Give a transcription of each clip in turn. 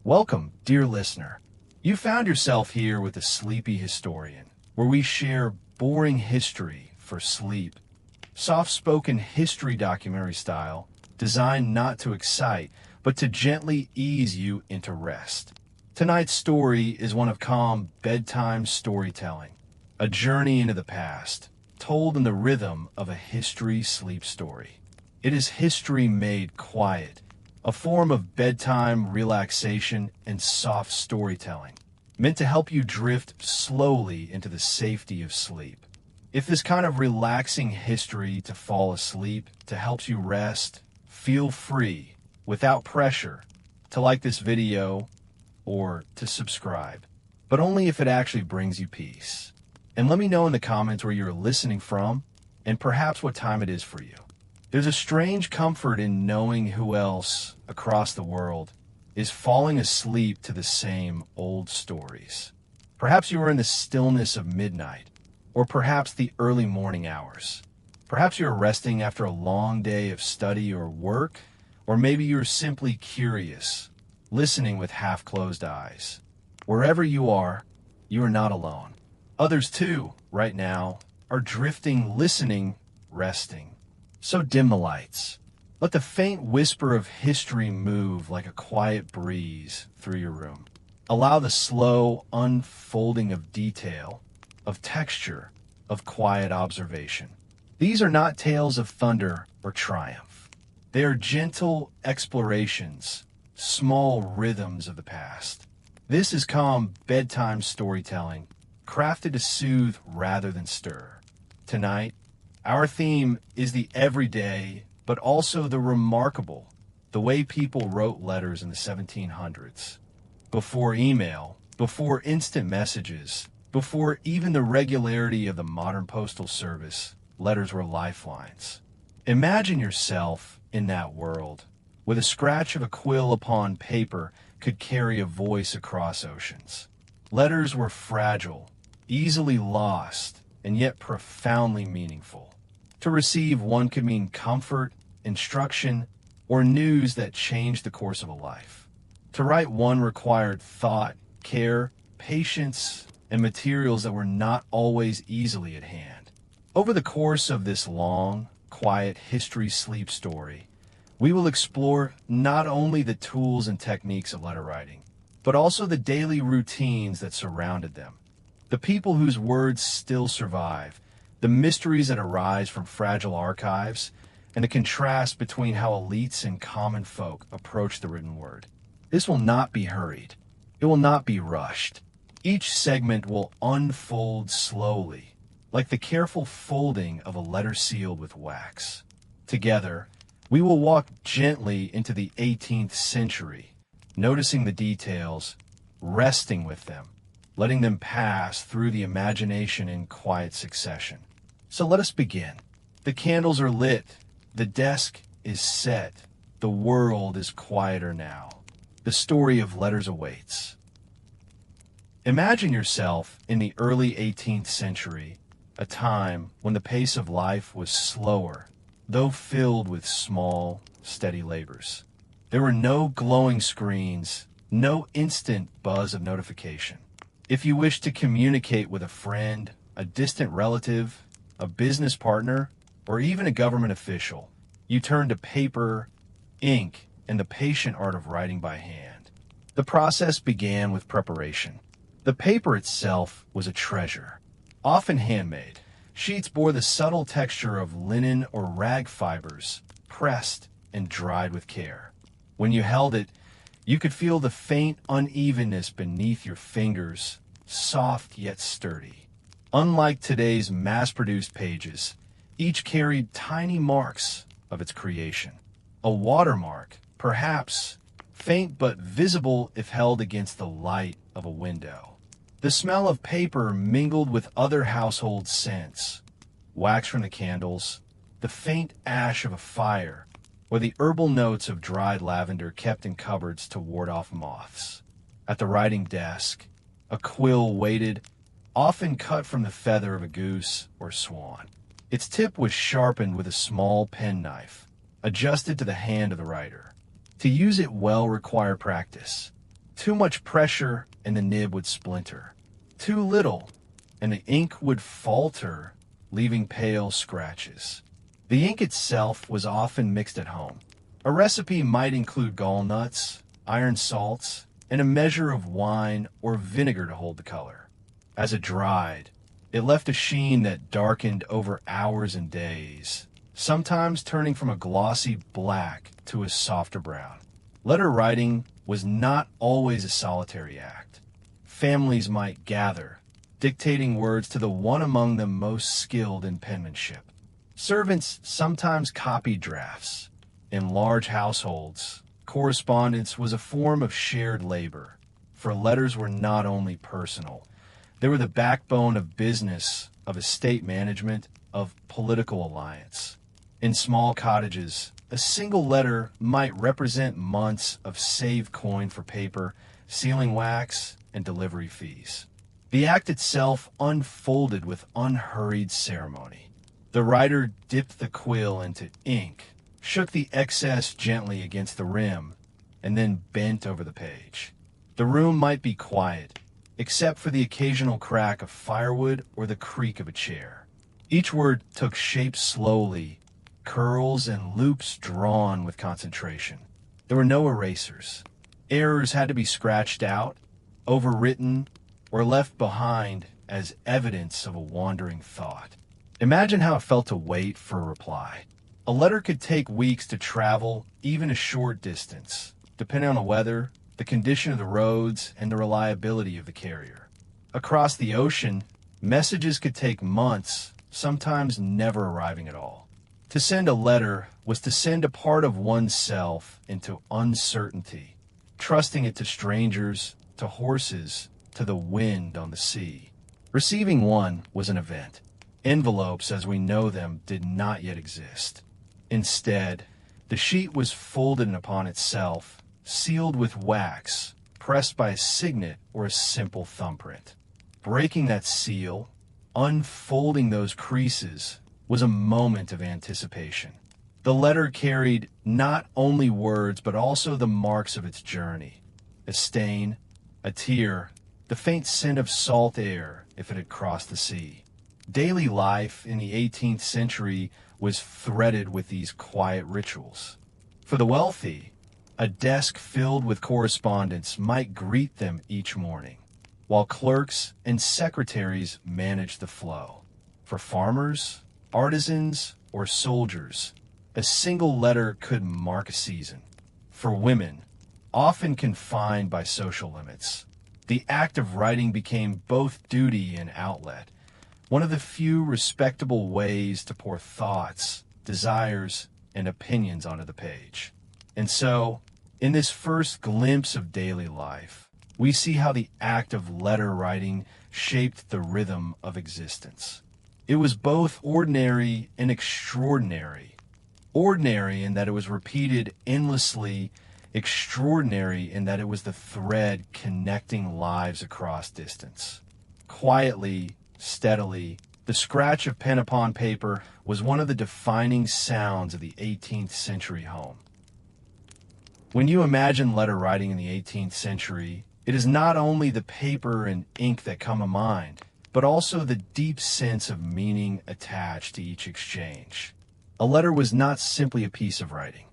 Welcome, dear listener. You found yourself here with the Sleepy Historian, where we share boring history for sleep. Soft-spoken history documentary style, designed not to excite, but to gently ease you into rest. Tonight's story is one of calm bedtime storytelling, a journey into the past, told in the rhythm of a history sleep story. It is history made quiet, a form of bedtime relaxation and soft storytelling, meant to help you drift slowly into the safety of sleep. If this kind of relaxing history to fall asleep, to help you rest, feel free, without pressure, to like this video or to subscribe, but only if it actually brings you peace. And let me know in the comments where you're listening from and perhaps what time it is for you. There's a strange comfort in knowing who else across the world is falling asleep to the same old stories. Perhaps you are in the stillness of midnight, or perhaps the early morning hours. Perhaps you're resting after a long day of study or work, or maybe you're simply curious, listening with half-closed eyes. Wherever you are not alone. Others too, right now, are drifting, listening, resting. So dim the lights. Let the faint whisper of history move like a quiet breeze through your room. Allow the slow unfolding of detail, of texture, of quiet observation. These are not tales of thunder or triumph. They are gentle explorations, small rhythms of the past. This is calm bedtime storytelling, crafted to soothe rather than stir. Tonight, our theme is the everyday, but also the remarkable, the way people wrote letters in the 1700s. Before email, before instant messages, before even the regularity of the modern postal service, letters were lifelines. Imagine yourself in that world, where the scratch of a quill upon paper could carry a voice across oceans. Letters were fragile, easily lost, and yet profoundly meaningful. To receive one could mean comfort, instruction, or news that changed the course of a life. To write one required thought, care, patience, and materials that were not always easily at hand. Over the course of this long, quiet history sleep story, we will explore not only the tools and techniques of letter writing, but also the daily routines that surrounded them. The people whose words still survive, the mysteries that arise from fragile archives, and the contrast between how elites and common folk approach the written word. This will not be hurried. It will not be rushed. Each segment will unfold slowly, like the careful folding of a letter sealed with wax. Together, we will walk gently into the 18th century, noticing the details, resting with them, letting them pass through the imagination in quiet succession. So let us begin. The candles are lit. The desk is set. The world is quieter now. The story of letters awaits. Imagine yourself in the early 18th century, a time when the pace of life was slower, though filled with small, steady labors. There were no glowing screens, no instant buzz of notification. If you wish to communicate with a friend, a distant relative, a business partner, or even a government official, you turn to paper, ink, and the patient art of writing by hand. The process began with preparation. The paper itself was a treasure, often handmade. Sheets bore the subtle texture of linen or rag fibers, pressed and dried with care. When you held it, you could feel the faint unevenness beneath your fingers, soft yet sturdy. Unlike today's mass-produced pages, each carried tiny marks of its creation. A watermark, perhaps, faint but visible if held against the light of a window. The smell of paper mingled with other household scents, wax from the candles, the faint ash of a fire, or the herbal notes of dried lavender kept in cupboards to ward off moths. At the writing desk, a quill waited, often cut from the feather of a goose or swan. Its tip was sharpened with a small penknife, adjusted to the hand of the writer. To use it well required practice. Too much pressure and the nib would splinter. Too little and the ink would falter, leaving pale scratches. The ink itself was often mixed at home. A recipe might include gallnuts, iron salts, and a measure of wine or vinegar to hold the color. As it dried, it left a sheen that darkened over hours and days, sometimes turning from a glossy black to a softer brown. Letter writing was not always a solitary act. Families might gather, dictating words to the one among them most skilled in penmanship. Servants sometimes copied drafts. In large households, correspondence was a form of shared labor, for letters were not only personal. They were the backbone of business, of estate management, of political alliance. In small cottages, a single letter might represent months of saved coin for paper, sealing wax, and delivery fees. The act itself unfolded with unhurried ceremony. The writer dipped the quill into ink, shook the excess gently against the rim, and then bent over the page. The room might be quiet, except for the occasional crack of firewood or the creak of a chair. Each word took shape slowly, curls and loops drawn with concentration. There were no erasers. Errors had to be scratched out, overwritten, or left behind as evidence of a wandering thought. Imagine how it felt to wait for a reply. A letter could take weeks to travel, even a short distance, depending on the weather, the condition of the roads, and the reliability of the carrier. Across the ocean, messages could take months, sometimes never arriving at all. To send a letter was to send a part of oneself into uncertainty, trusting it to strangers, to horses, to the wind on the sea. Receiving one was an event. Envelopes, as we know them, did not yet exist. Instead, the sheet was folded upon itself, sealed with wax, pressed by a signet or a simple thumbprint. Breaking that seal, unfolding those creases, was a moment of anticipation. The letter carried not only words, but also the marks of its journey. A stain, a tear, the faint scent of salt air if it had crossed the sea. Daily life in the 18th century was threaded with these quiet rituals. For the wealthy, a desk filled with correspondence might greet them each morning, while clerks and secretaries managed the flow. For farmers, artisans, or soldiers, a single letter could mark a season. For women, often confined by social limits, the act of writing became both duty and outlet, one of the few respectable ways to pour thoughts, desires, and opinions onto the page. And so, in this first glimpse of daily life, we see how the act of letter writing shaped the rhythm of existence. It was both ordinary and extraordinary. Ordinary in that it was repeated endlessly, extraordinary in that it was the thread connecting lives across distance. Quietly, steadily, the scratch of pen upon paper was one of the defining sounds of the 18th century home. When you imagine letter writing in the 18th century, it is not only the paper and ink that come to mind, but also the deep sense of meaning attached to each exchange. A letter was not simply a piece of writing.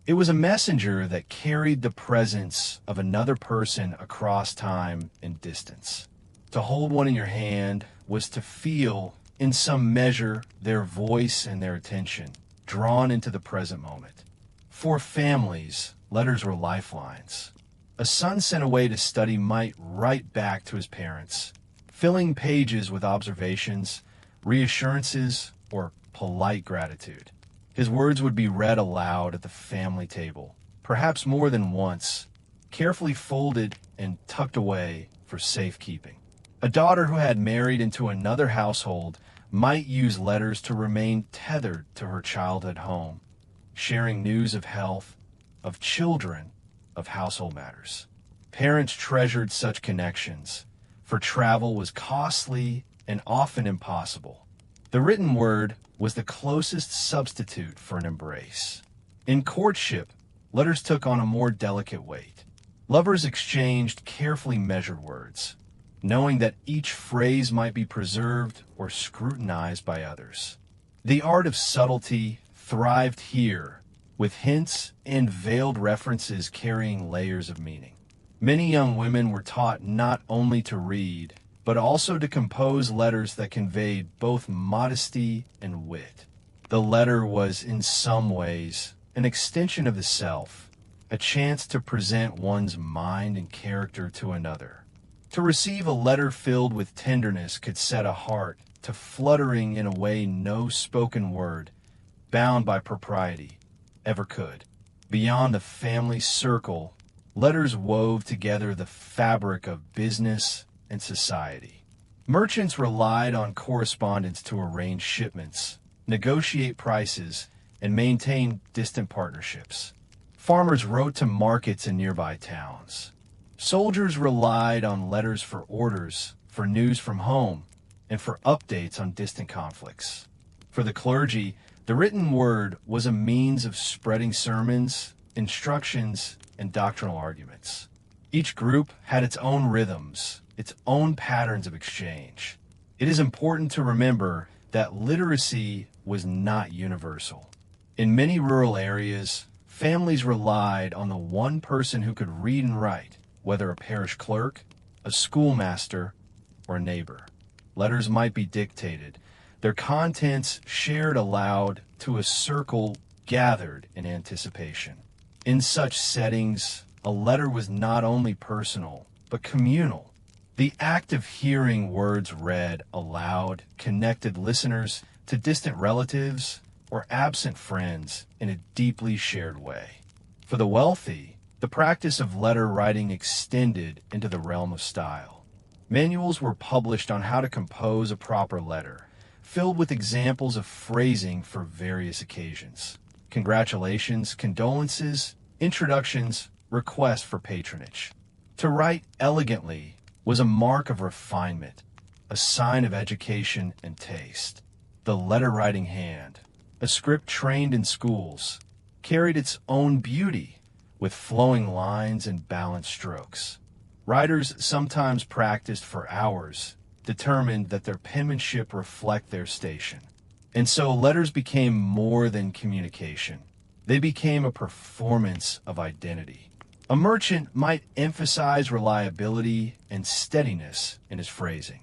It was a messenger that carried the presence of another person across time and distance. To hold one in your hand was to feel, in some measure, their voice and their attention, drawn into the present moment. For families, letters were lifelines. A son sent away to study might write back to his parents, filling pages with observations, reassurances, or polite gratitude. His words would be read aloud at the family table, perhaps more than once, carefully folded and tucked away for safekeeping. A daughter who had married into another household might use letters to remain tethered to her childhood home, sharing news of health, of children, of household matters. Parents treasured such connections, for travel was costly and often impossible. The written word was the closest substitute for an embrace. In courtship, letters took on a more delicate weight. Lovers exchanged carefully measured words, knowing that each phrase might be preserved or scrutinized by others. The art of subtlety thrived here, with hints and veiled references carrying layers of meaning. Many young women were taught not only to read, but also to compose letters that conveyed both modesty and wit. The letter was, in some ways, an extension of the self, a chance to present one's mind and character to another. To receive a letter filled with tenderness could set a heart to fluttering in a way no spoken word, bound by propriety, ever could. Beyond the family circle, letters wove together the fabric of business and society. Merchants relied on correspondence to arrange shipments, negotiate prices, and maintain distant partnerships. Farmers wrote to markets in nearby towns. Soldiers relied on letters for orders, for news from home, and for updates on distant conflicts. For the clergy, the written word was a means of spreading sermons, instructions, and doctrinal arguments. Each group had its own rhythms, its own patterns of exchange. It is important to remember that literacy was not universal. In many rural areas, families relied on the one person who could read and write, whether a parish clerk, a schoolmaster, or a neighbor. Letters might be dictated, their contents shared aloud to a circle gathered in anticipation. In such settings, a letter was not only personal, but communal. The act of hearing words read aloud connected listeners to distant relatives or absent friends in a deeply shared way. For the wealthy, the practice of letter writing extended into the realm of style. Manuals were published on how to compose a proper letter, filled with examples of phrasing for various occasions. Congratulations, condolences, introductions, requests for patronage. To write elegantly was a mark of refinement, a sign of education and taste. The letter-writing hand, a script trained in schools, carried its own beauty with flowing lines and balanced strokes. Writers sometimes practiced for hours, determined that their penmanship reflect their station. And so letters became more than communication. They became a performance of identity. A merchant might emphasize reliability and steadiness in his phrasing.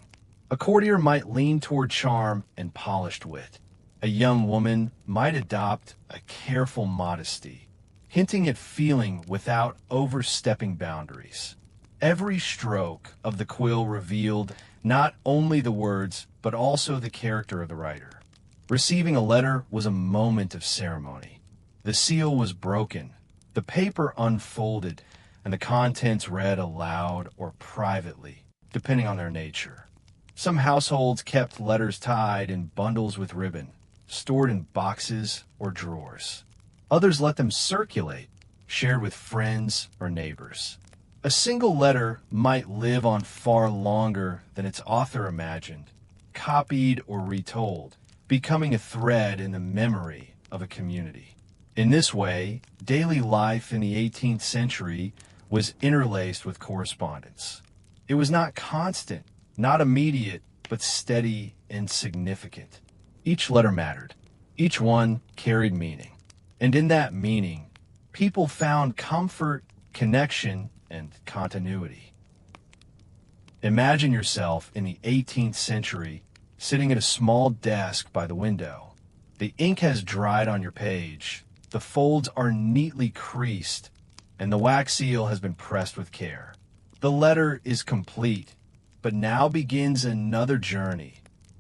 A courtier might lean toward charm and polished wit. A young woman might adopt a careful modesty, hinting at feeling without overstepping boundaries. Every stroke of the quill revealed not only the words, but also the character of the writer. Receiving a letter was a moment of ceremony. The seal was broken, the paper unfolded, and the contents read aloud or privately, depending on their nature. Some households kept letters tied in bundles with ribbon, stored in boxes or drawers. Others let them circulate, shared with friends or neighbors. A single letter might live on far longer than its author imagined, copied or retold, becoming a thread in the memory of a community. In this way, daily life in the 18th century was interlaced with correspondence. It was not constant, not immediate, but steady and significant. Each letter mattered. Each one carried meaning. And in that meaning, people found comfort, connection, and continuity. Imagine yourself in the 18th century, sitting at a small desk by the window. The ink has dried on your page, the folds are neatly creased, and the wax seal has been pressed with care. The letter is complete, but now begins another journey,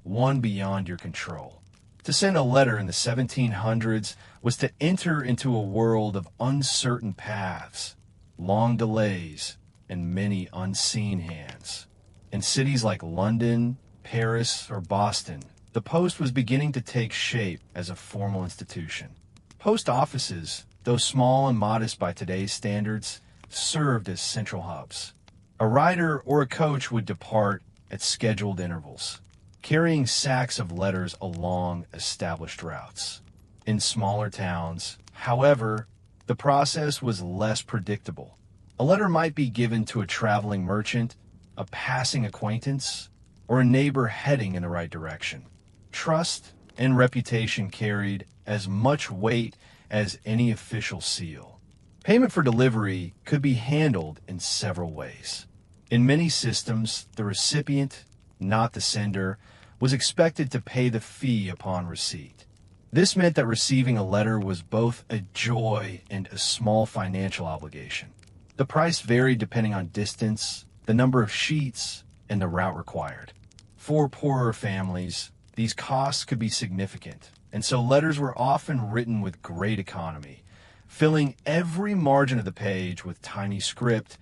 one beyond your control. To send a letter in the 1700s was to enter into a world of uncertain paths, long delays, and many unseen hands. In cities like London, Paris, or Boston, the post was beginning to take shape as a formal institution. Post offices, though small and modest by today's standards, served as central hubs. A rider or a coach would depart at scheduled intervals, carrying sacks of letters along established routes. In smaller towns, however, the process was less predictable. A letter might be given to a traveling merchant, a passing acquaintance, or a neighbor heading in the right direction. Trust and reputation carried as much weight as any official seal. Payment for delivery could be handled in several ways. In many systems, the recipient, not the sender, was expected to pay the fee upon receipt. This meant that receiving a letter was both a joy and a small financial obligation. The price varied depending on distance, the number of sheets, and the route required. For poorer families, these costs could be significant, and so letters were often written with great economy, filling every margin of the page with tiny script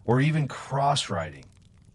or even cross-writing,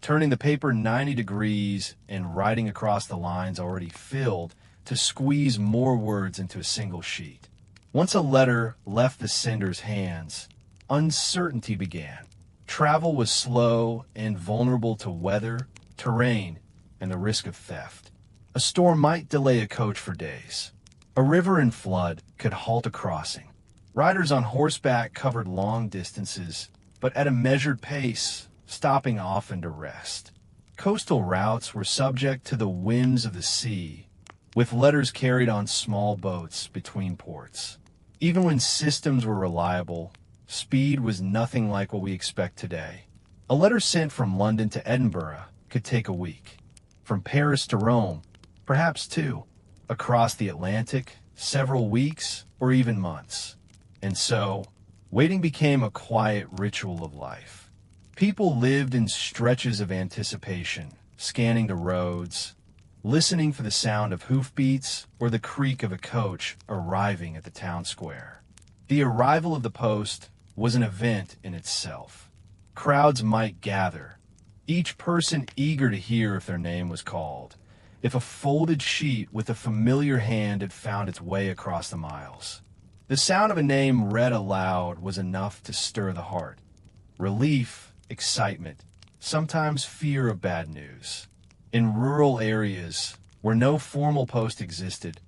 turning the paper 90 degrees and writing across the lines already filled to squeeze more words into a single sheet. Once a letter left the sender's hands, uncertainty began. Travel was slow and vulnerable to weather, terrain, and the risk of theft. A storm might delay a coach for days. A river in flood could halt a crossing. Riders on horseback covered long distances, but at a measured pace, stopping often to rest. Coastal routes were subject to the whims of the sea, with letters carried on small boats between ports. Even when systems were reliable, speed was nothing like what we expect today. A letter sent from London to Edinburgh could take a week. From Paris to Rome, perhaps two. Across the Atlantic, several weeks or even months. And so, waiting became a quiet ritual of life. People lived in stretches of anticipation, scanning the roads, listening for the sound of hoofbeats or the creak of a coach arriving at the town square. The arrival of the post was an event in itself. Crowds might gather, each person eager to hear if their name was called, if a folded sheet with a familiar hand had found its way across the miles. The sound of a name read aloud was enough to stir the heart. Relief, excitement, sometimes fear of bad news. In rural areas where no formal post existed,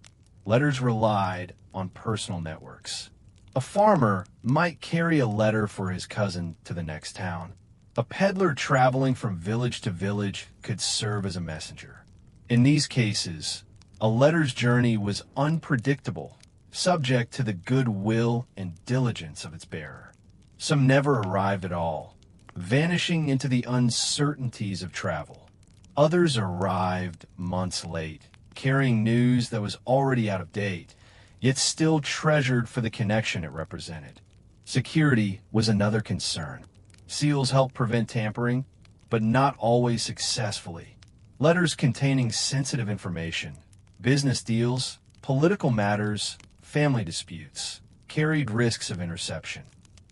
letters relied on personal networks. A farmer might carry a letter for his cousin to the next town. A peddler traveling from village to village could serve as a messenger. In these cases, a letter's journey was unpredictable, subject to the goodwill and diligence of its bearer. Some never arrived at all, vanishing into the uncertainties of travel. Others arrived months late, carrying news that was already out of date, yet still treasured for the connection it represented. Security was another concern. Seals helped prevent tampering, but not always successfully. Letters containing sensitive information, business deals, political matters, family disputes, carried risks of interception.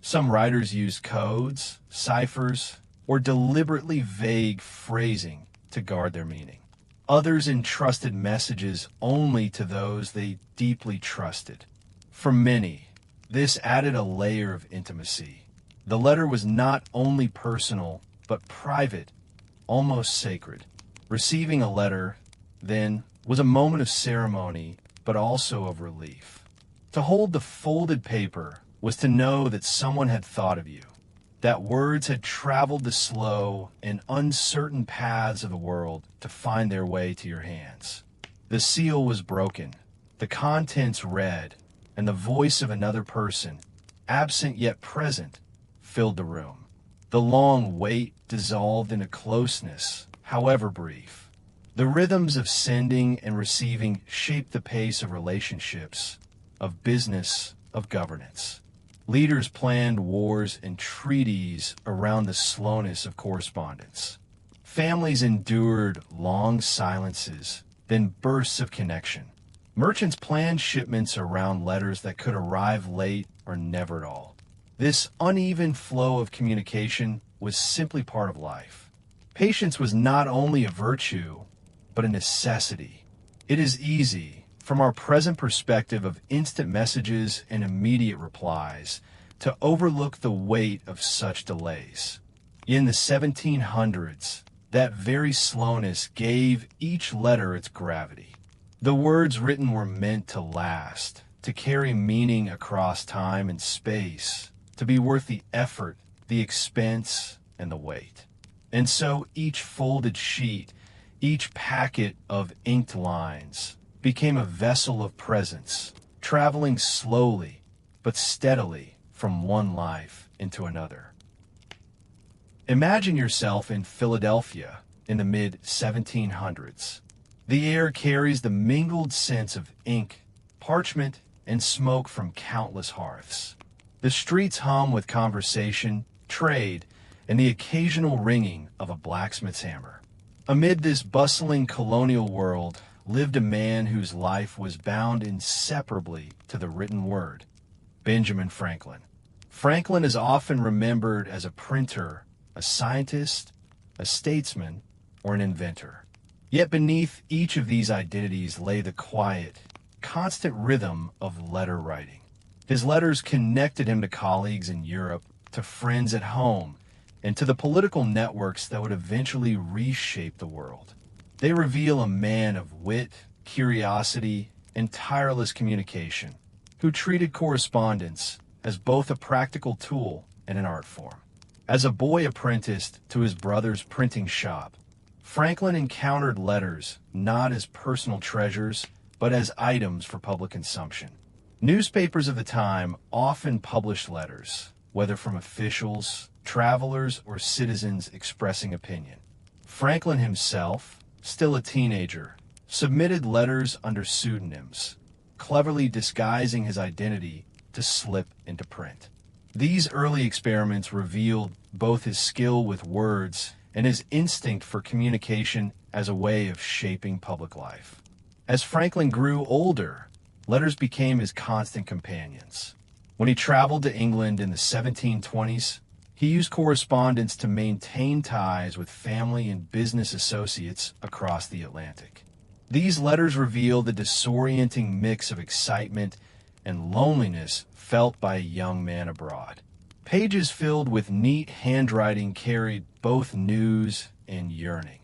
Some writers used codes, ciphers, or deliberately vague phrasing to guard their meaning. Others entrusted messages only to those they deeply trusted. For many, this added a layer of intimacy. The letter was not only personal, but private, almost sacred. Receiving a letter, then, was a moment of ceremony, but also of relief. To hold the folded paper was to know that someone had thought of you, that words had traveled the slow and uncertain paths of the world to find their way to your hands. The seal was broken, the contents read, and the voice of another person, absent yet present, filled the room. The long wait dissolved in a closeness, however brief. The rhythms of sending and receiving shaped the pace of relationships, of business, of governance. Leaders planned wars and treaties around the slowness of correspondence. Families endured long silences, then bursts of connection. Merchants planned shipments around letters that could arrive late or never at all. This uneven flow of communication was simply part of life. Patience was not only a virtue, but a necessity. It is easy, from our present perspective of instant messages and immediate replies, to overlook the weight of such delays. In the 1700s, that very slowness gave each letter its gravity. The words written were meant to last, to carry meaning across time and space, to be worth the effort, the the expense, and the weight. And so each folded sheet, each packet of inked lines, became a vessel of presence, traveling slowly but steadily from one life into another. Imagine yourself in Philadelphia in the mid-1700s. The air carries the mingled scents of ink, parchment, and smoke from countless hearths. The streets hum with conversation, trade, and the occasional ringing of a blacksmith's hammer. Amid this bustling colonial world lived a man whose life was bound inseparably to the written word, Benjamin Franklin. Franklin is often remembered as a printer, a scientist, a statesman, or an inventor. Yet beneath each of these identities lay the quiet, constant rhythm of letter writing. His letters connected him to colleagues in Europe, to friends at home, and to the political networks that would eventually reshape the world. They reveal a man of wit, curiosity, and tireless communication, who treated correspondence as both a practical tool and an art form. As a boy apprenticed to his brother's printing shop, Franklin encountered letters not as personal treasures, but as items for public consumption. Newspapers of the time often published letters, whether from officials, travelers, or citizens expressing opinion. Franklin himself, still a teenager, submitted letters under pseudonyms, cleverly disguising his identity to slip into print. These early experiments revealed both his skill with words and his instinct for communication as a way of shaping public life. As Franklin grew older, letters became his constant companions. When he traveled to England in the 1720s, he used correspondence to maintain ties with family and business associates across the Atlantic. These letters reveal the disorienting mix of excitement and loneliness felt by a young man abroad. Pages filled with neat handwriting carried both news and yearning.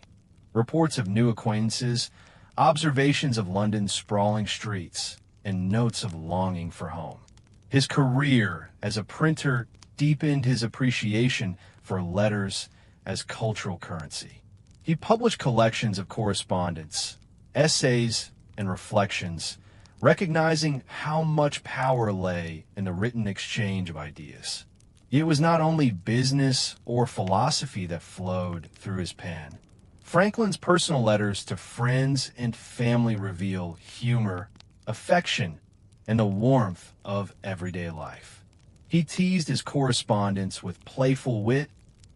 Reports of new acquaintances, observations of London's sprawling streets, and notes of longing for home. His career as a printer deepened his appreciation for letters as cultural currency. He published collections of correspondence, essays, and reflections, recognizing how much power lay in the written exchange of ideas. It was not only business or philosophy that flowed through his pen. Franklin's personal letters to friends and family reveal humor, affection, and the warmth of everyday life. He teased his correspondence with playful wit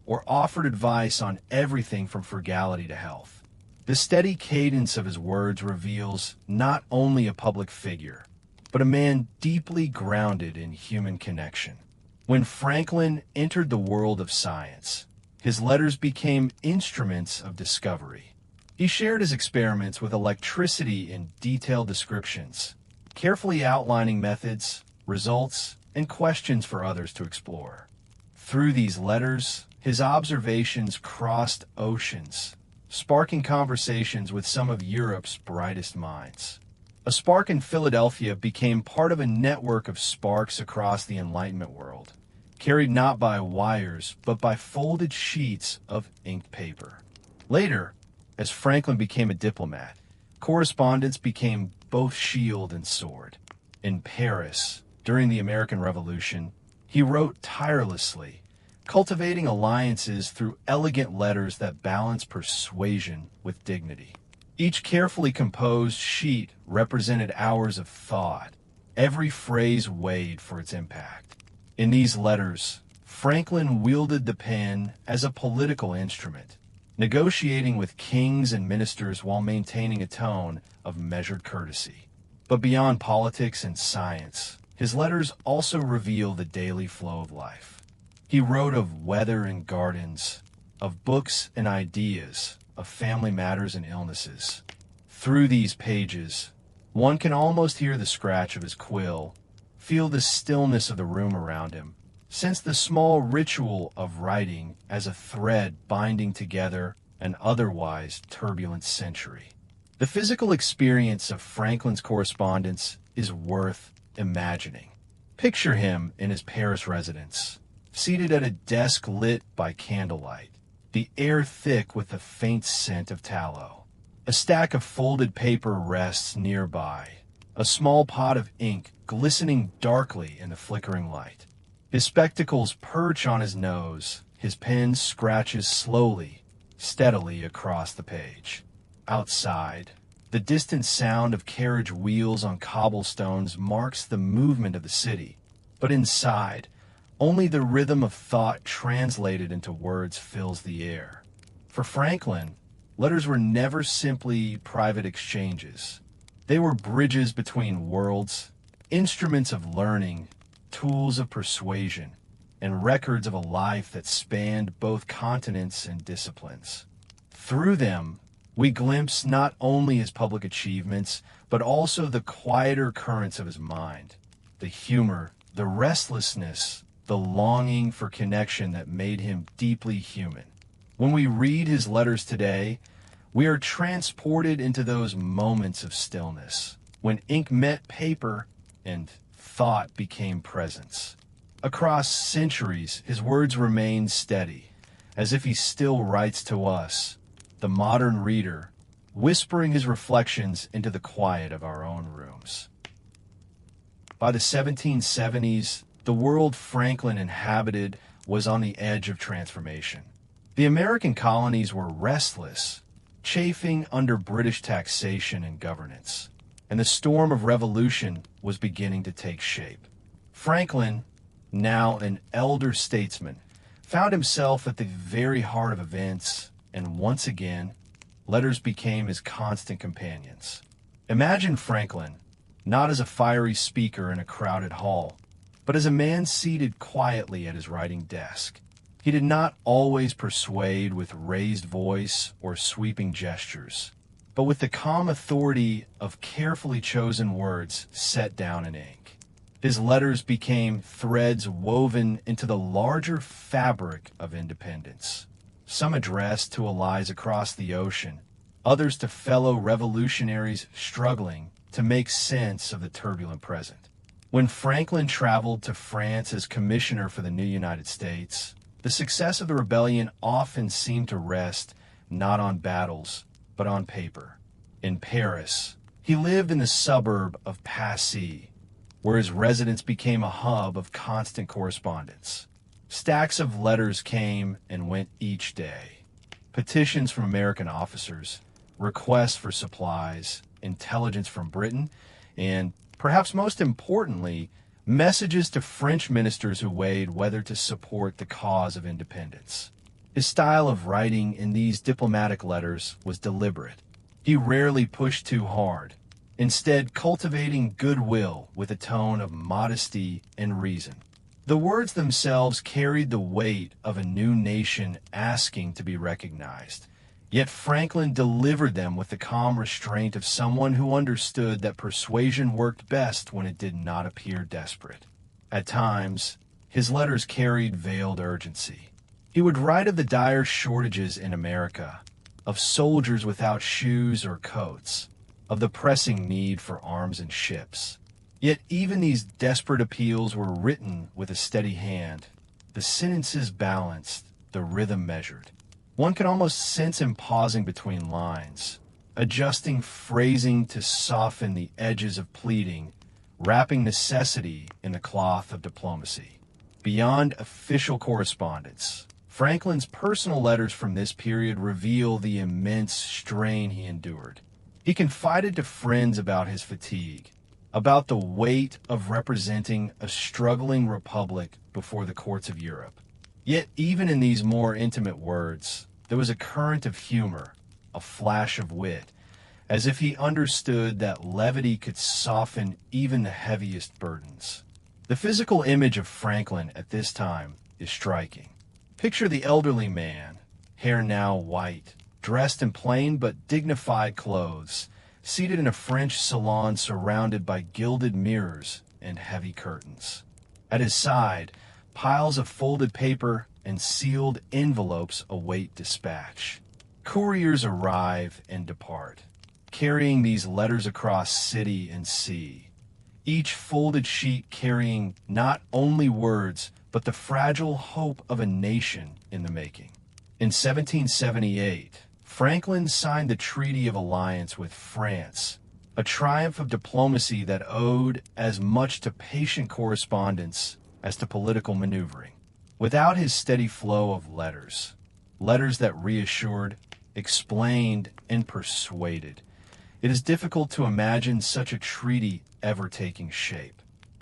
or offered advice on everything from frugality to health. The steady cadence of his words reveals not only a public figure, but a man deeply grounded in human connection. When Franklin entered the world of science, his letters became instruments of discovery. He shared his experiments with electricity in detailed descriptions, carefully outlining methods, results, and questions for others to explore. Through these letters, his observations crossed oceans, sparking conversations with some of Europe's brightest minds. A spark in Philadelphia became part of a network of sparks across the Enlightenment world, carried not by wires, but by folded sheets of inked paper. Later, as Franklin became a diplomat, correspondence became both shield and sword. In Paris, during the American Revolution, he wrote tirelessly, cultivating alliances through elegant letters that balance persuasion with dignity. Each carefully composed sheet represented hours of thought, every phrase weighed for its impact. In these letters, Franklin wielded the pen as a political instrument, negotiating with kings and ministers while maintaining a tone of measured courtesy. But beyond politics and science, his letters also reveal the daily flow of life. He wrote of weather and gardens, of books and ideas, of family matters and illnesses. Through these pages, one can almost hear the scratch of his quill, feel the stillness of the room around him, sense the small ritual of writing as a thread binding together an otherwise turbulent century. The physical experience of Franklin's correspondence is worth imagining. Picture him in his Paris residence, seated at a desk lit by candlelight, the air thick with the faint scent of tallow. A stack of folded paper rests nearby, a small pot of ink glistening darkly in the flickering light. His spectacles perch on his nose, his pen scratches slowly, steadily across the page. Outside, the distant sound of carriage wheels on cobblestones marks the movement of the city, but inside, only the rhythm of thought translated into words fills the air. For Franklin, letters were never simply private exchanges. They were bridges between worlds, instruments of learning, tools of persuasion, and records of a life that spanned both continents and disciplines. Through them, we glimpse not only his public achievements, but also the quieter currents of his mind, the humor, the restlessness, the longing for connection that made him deeply human. When we read his letters today, we are transported into those moments of stillness, when ink met paper and thought became presence. Across centuries, his words remain steady, as if he still writes to us, the modern reader, whispering his reflections into the quiet of our own rooms. By the 1770s, the world Franklin inhabited was on the edge of transformation. The American colonies were restless, chafing under British taxation and governance, and the storm of revolution was beginning to take shape. Franklin, now an elder statesman, found himself at the very heart of events, and once again, letters became his constant companions. Imagine Franklin, not as a fiery speaker in a crowded hall, but as a man seated quietly at his writing desk. He did not always persuade with raised voice or sweeping gestures, but with the calm authority of carefully chosen words set down in ink. His letters became threads woven into the larger fabric of independence, some addressed to allies across the ocean, others to fellow revolutionaries struggling to make sense of the turbulent present. When Franklin traveled to France as commissioner for the new United States, the success of the rebellion often seemed to rest not on battles, but on paper. In Paris, he lived in the suburb of Passy, where his residence became a hub of constant correspondence. Stacks of letters came and went each day. Petitions from American officers, requests for supplies, intelligence from Britain, and, perhaps most importantly, messages to French ministers who weighed whether to support the cause of independence. His style of writing in these diplomatic letters was deliberate. He rarely pushed too hard, instead cultivating goodwill with a tone of modesty and reason. The words themselves carried the weight of a new nation asking to be recognized. Yet Franklin delivered them with the calm restraint of someone who understood that persuasion worked best when it did not appear desperate. At times, his letters carried veiled urgency. He would write of the dire shortages in America, of soldiers without shoes or coats, of the pressing need for arms and ships. Yet even these desperate appeals were written with a steady hand, the sentences balanced, the rhythm measured. One could almost sense him pausing between lines, adjusting phrasing to soften the edges of pleading, wrapping necessity in the cloth of diplomacy. Beyond official correspondence, Franklin's personal letters from this period reveal the immense strain he endured. He confided to friends about his fatigue, about the weight of representing a struggling republic before the courts of Europe. Yet even in these more intimate words, there was a current of humor, a flash of wit, as if he understood that levity could soften even the heaviest burdens. The physical image of Franklin at this time is striking. Picture the elderly man, hair now white, dressed in plain but dignified clothes, seated in a French salon surrounded by gilded mirrors and heavy curtains. At his side, piles of folded paper and sealed envelopes await dispatch. Couriers arrive and depart, carrying these letters across city and sea, each folded sheet carrying not only words, but the fragile hope of a nation in the making. In 1778, Franklin signed the Treaty of Alliance with France, a triumph of diplomacy that owed as much to patient correspondence as to political maneuvering. Without his steady flow of letters that reassured, explained, and persuaded, it is difficult to imagine such a treaty ever taking shape.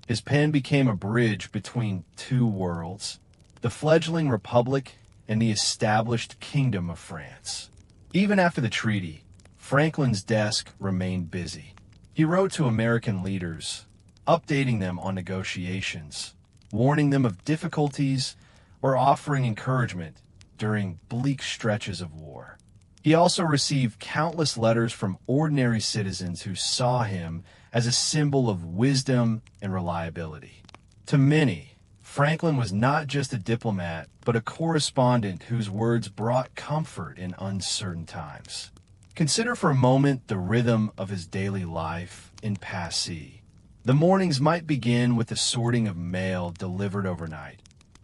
His pen became a bridge between two worlds, the fledgling republic and the established kingdom of France. Even after the treaty, Franklin's desk remained busy. He wrote to American leaders, updating them on negotiations, warning them of difficulties, or offering encouragement during bleak stretches of war. He also received countless letters from ordinary citizens who saw him as a symbol of wisdom and reliability. To many, Franklin was not just a diplomat, but a correspondent whose words brought comfort in uncertain times. Consider for a moment the rhythm of his daily life in Passy. The mornings might begin with the sorting of mail delivered overnight,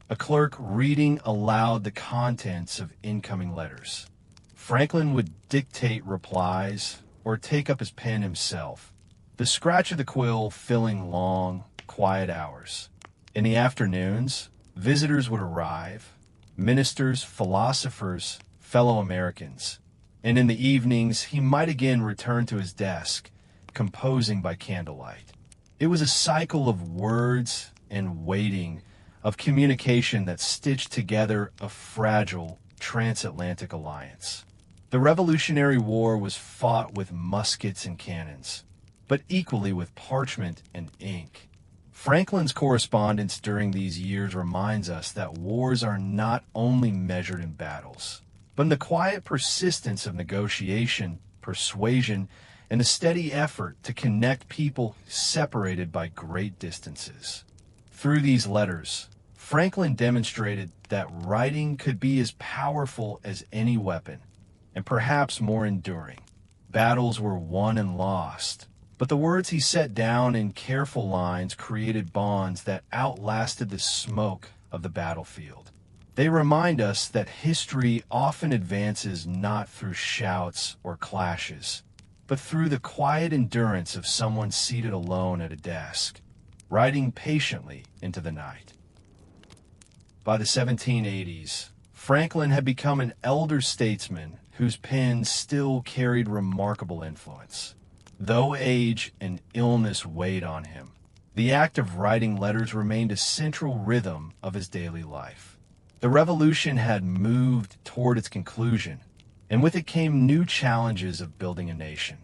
a clerk reading aloud the contents of incoming letters. Franklin would dictate replies or take up his pen himself, the scratch of the quill filling long, quiet hours. In the afternoons, visitors would arrive, ministers, philosophers, fellow Americans, and in the evenings he might again return to his desk, composing by candlelight. It was a cycle of words and waiting, of communication that stitched together a fragile transatlantic alliance. The Revolutionary War was fought with muskets and cannons, but equally with parchment and ink. Franklin's correspondence during these years reminds us that wars are not only measured in battles, but in the quiet persistence of negotiation, persuasion, and a steady effort to connect people separated by great distances. Through these letters, Franklin demonstrated that writing could be as powerful as any weapon, and perhaps more enduring. Battles were won and lost, but the words he set down in careful lines created bonds that outlasted the smoke of the battlefield. They remind us that history often advances not through shouts or clashes, but through the quiet endurance of someone seated alone at a desk, writing patiently into the night. By the 1780s, Franklin had become an elder statesman whose pen still carried remarkable influence. Though age and illness weighed on him, the act of writing letters remained a central rhythm of his daily life. The revolution had moved toward its conclusion, and with it came new challenges of building a nation.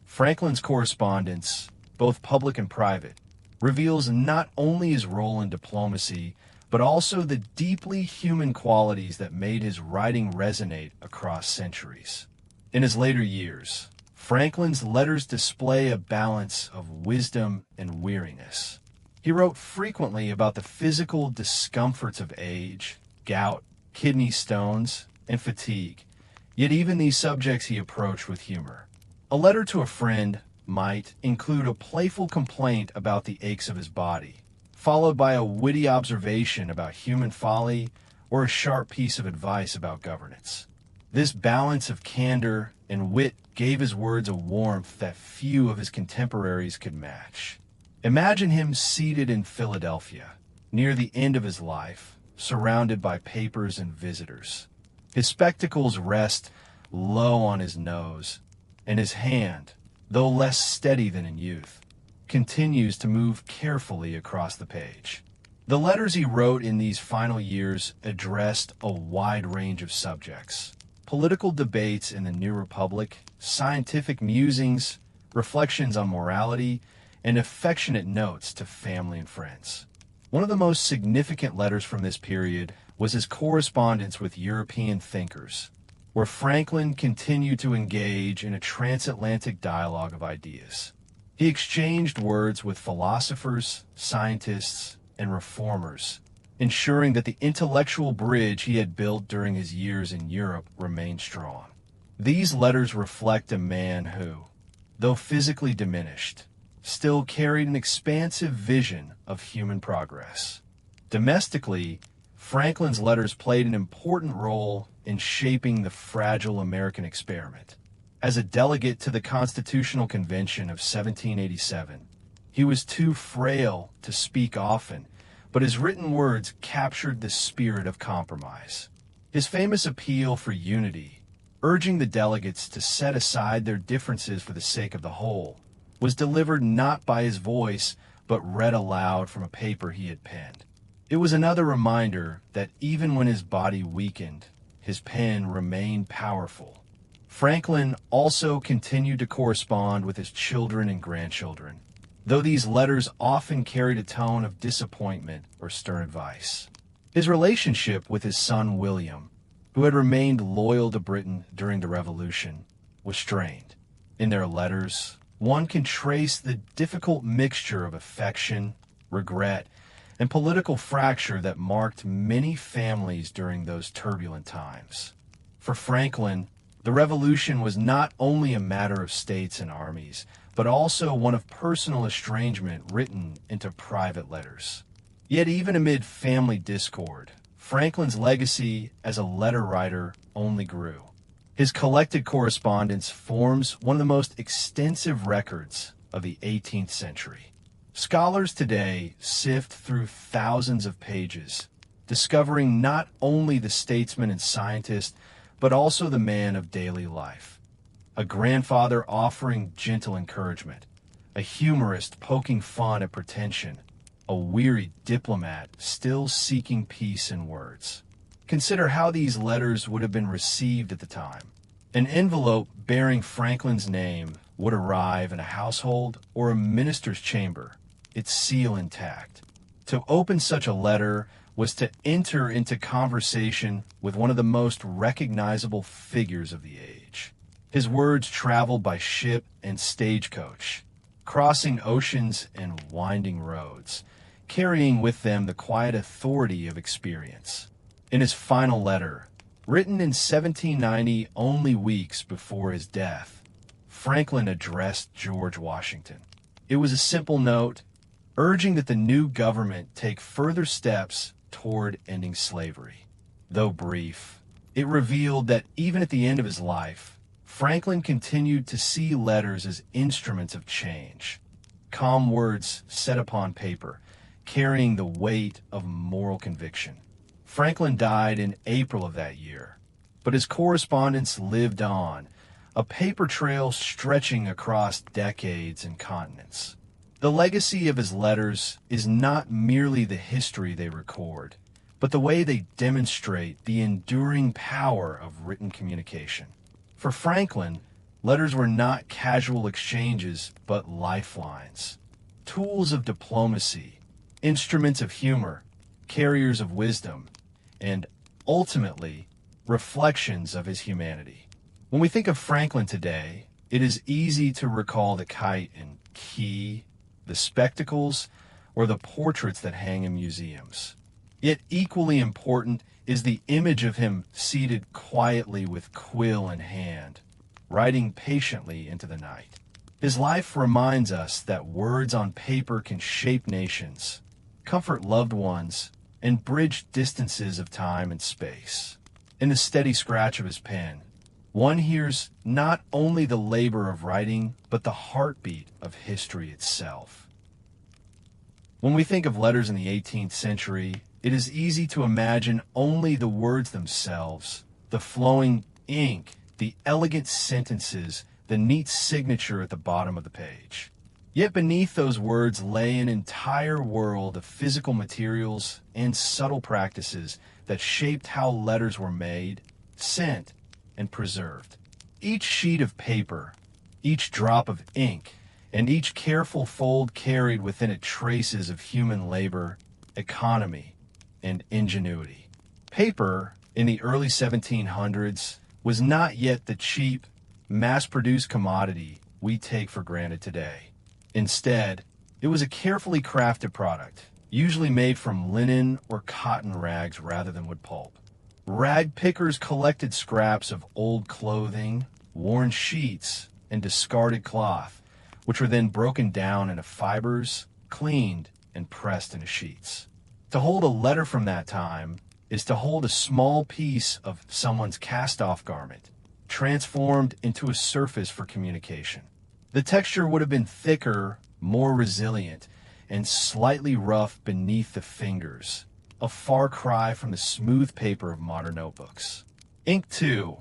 Franklin's correspondence, both public and private, reveals not only his role in diplomacy, but also the deeply human qualities that made his writing resonate across centuries. In his later years, Franklin's letters display a balance of wisdom and weariness. He wrote frequently about the physical discomforts of age, gout, kidney stones, and fatigue, yet even these subjects he approached with humor. A letter to a friend might include a playful complaint about the aches of his body, followed by a witty observation about human folly or a sharp piece of advice about governance. This balance of candor and wit gave his words a warmth that few of his contemporaries could match. Imagine him seated in Philadelphia, near the end of his life, surrounded by papers and visitors. His spectacles rest low on his nose, and his hand, though less steady than in youth, continues to move carefully across the page. The letters he wrote in these final years addressed a wide range of subjects: political debates in the New Republic, scientific musings, reflections on morality, and affectionate notes to family and friends. One of the most significant letters from this period was his correspondence with European thinkers, where Franklin continued to engage in a transatlantic dialogue of ideas. He exchanged words with philosophers, scientists, and reformers, ensuring that the intellectual bridge he had built during his years in Europe remained strong. These letters reflect a man who, though physically diminished, still carried an expansive vision of human progress. Domestically, Franklin's letters played an important role in shaping the fragile American experiment. As a delegate to the Constitutional Convention of 1787, he was too frail to speak often, but his written words captured the spirit of compromise. His famous appeal for unity, urging the delegates to set aside their differences for the sake of the whole, was delivered not by his voice, but read aloud from a paper he had penned. It was another reminder that even when his body weakened, his pen remained powerful. Franklin also continued to correspond with his children and grandchildren, though these letters often carried a tone of disappointment or stern advice. His relationship with his son William, who had remained loyal to Britain during the Revolution, was strained. In their letters, one can trace the difficult mixture of affection, regret, and political fracture that marked many families during those turbulent times. For Franklin, the Revolution was not only a matter of states and armies, but also one of personal estrangement written into private letters. Yet even amid family discord, Franklin's legacy as a letter writer only grew. His collected correspondence forms one of the most extensive records of the 18th century. Scholars today sift through thousands of pages, discovering not only the statesman and scientist, but also the man of daily life. A grandfather offering gentle encouragement, a humorist poking fun at pretension, a weary diplomat still seeking peace in words. Consider how these letters would have been received at the time. An envelope bearing Franklin's name would arrive in a household or a minister's chamber, its seal intact. To open such a letter was to enter into conversation with one of the most recognizable figures of the age. His words traveled by ship and stagecoach, crossing oceans and winding roads, carrying with them the quiet authority of experience. In his final letter, written in 1790, only weeks before his death, Franklin addressed George Washington. It was a simple note, urging that the new government take further steps toward ending slavery. Though brief, it revealed that even at the end of his life, Franklin continued to see letters as instruments of change, calm words set upon paper, carrying the weight of moral conviction. Franklin died in April of that year, but his correspondence lived on, a paper trail stretching across decades and continents. The legacy of his letters is not merely the history they record, but the way they demonstrate the enduring power of written communication. For Franklin, letters were not casual exchanges, but lifelines, tools of diplomacy, instruments of humor, carriers of wisdom, and ultimately, reflections of his humanity. When we think of Franklin today, it is easy to recall the kite and key, the spectacles, or the portraits that hang in museums. Yet equally important is the image of him seated quietly with quill in hand, writing patiently into the night. His life reminds us that words on paper can shape nations, comfort loved ones, and bridge distances of time and space. In the steady scratch of his pen, one hears not only the labor of writing, but the heartbeat of history itself. When we think of letters in the 18th century, it is easy to imagine only the words themselves, the flowing ink, the elegant sentences, the neat signature at the bottom of the page. Yet beneath those words lay an entire world of physical materials and subtle practices that shaped how letters were made, sent, and preserved. Each sheet of paper, each drop of ink, and each careful fold carried within it traces of human labor, economy, and ingenuity. Paper, in the early 1700s, was not yet the cheap, mass-produced commodity we take for granted today. Instead, it was a carefully crafted product, usually made from linen or cotton rags rather than wood pulp. Rag pickers collected scraps of old clothing, worn sheets, and discarded cloth, which were then broken down into fibers, cleaned, and pressed into sheets. To hold a letter from that time is to hold a small piece of someone's cast-off garment, transformed into a surface for communication. The texture would have been thicker, more resilient, and slightly rough beneath the fingers, a far cry from the smooth paper of modern notebooks. Ink, too,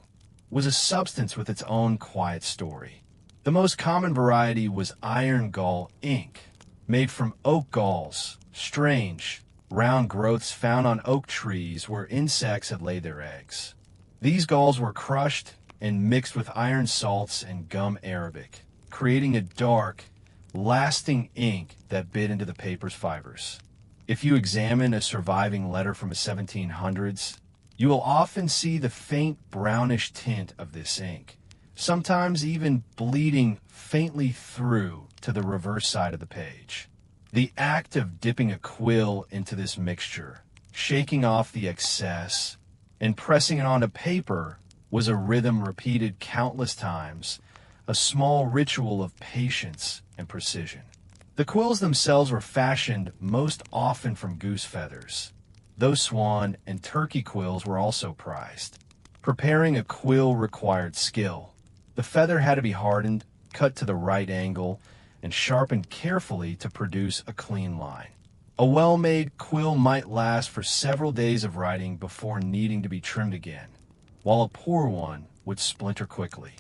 was a substance with its own quiet story. The most common variety was iron gall ink, made from oak galls, strange, round growths found on oak trees where insects had laid their eggs. These galls were crushed and mixed with iron salts and gum arabic, creating a dark, lasting ink that bit into the paper's fibers. If you examine a surviving letter from the 1700s, you will often see the faint brownish tint of this ink, sometimes even bleeding faintly through to the reverse side of the page. The act of dipping a quill into this mixture, shaking off the excess, and pressing it onto paper was a rhythm repeated countless times, a small ritual of patience and precision. The quills themselves were fashioned most often from goose feathers, though swan and turkey quills were also prized. Preparing a quill required skill. The feather had to be hardened, cut to the right angle, and sharpened carefully to produce a clean line. A well-made quill might last for several days of writing before needing to be trimmed again, while a poor one would splinter quickly.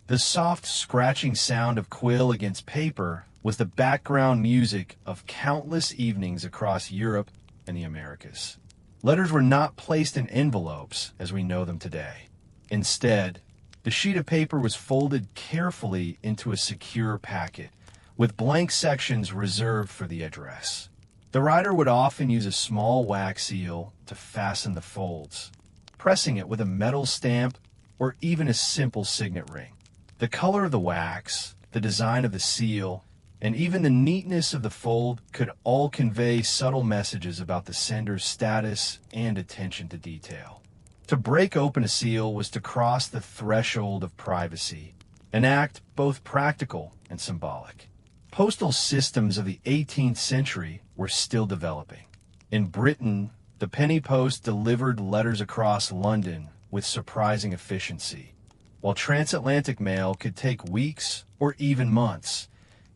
The soft scratching sound of quill against paper was the background music of countless evenings across Europe and the Americas. Letters were not placed in envelopes as we know them today. Instead, the sheet of paper was folded carefully into a secure packet, with blank sections reserved for the address. The writer would often use a small wax seal to fasten the folds, pressing it with a metal stamp or even a simple signet ring. The color of the wax, the design of the seal, and even the neatness of the fold could all convey subtle messages about the sender's status and attention to detail. To break open a seal was to cross the threshold of privacy, an act both practical and symbolic. Postal systems of the 18th century were still developing. In Britain, the penny post delivered letters across London with surprising efficiency, while transatlantic mail could take weeks or even months,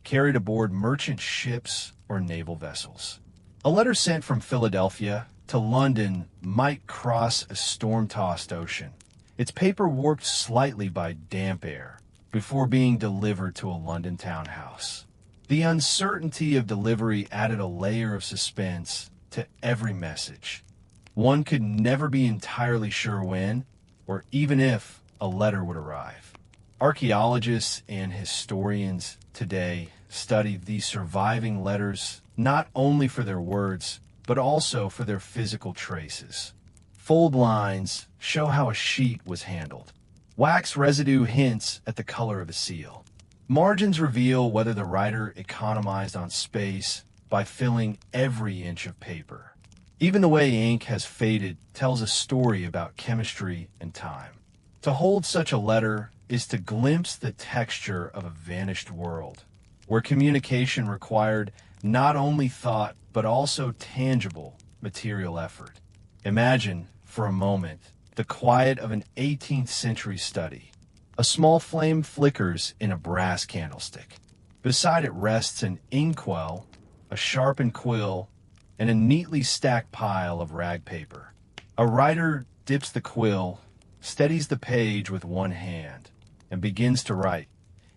carried aboard merchant ships or naval vessels. A letter sent from Philadelphia to London might cross a storm-tossed ocean, its paper warped slightly by damp air, before being delivered to a London townhouse. The uncertainty of delivery added a layer of suspense to every message. One could never be entirely sure when, or even if, a letter would arrive. Archaeologists and historians today study these surviving letters not only for their words, but also for their physical traces. Fold lines show how a sheet was handled. Wax residue hints at the color of the seal. Margins reveal whether the writer economized on space by filling every inch of paper. Even the way ink has faded tells a story about chemistry and time. To hold such a letter is to glimpse the texture of a vanished world, where communication required not only thought but also tangible material effort. Imagine, for a moment, the quiet of an 18th century study. A small flame flickers in a brass candlestick. Beside it rests an inkwell, a sharpened quill, and a neatly stacked pile of rag paper. A writer dips the quill, steadies the page with one hand, and begins to write,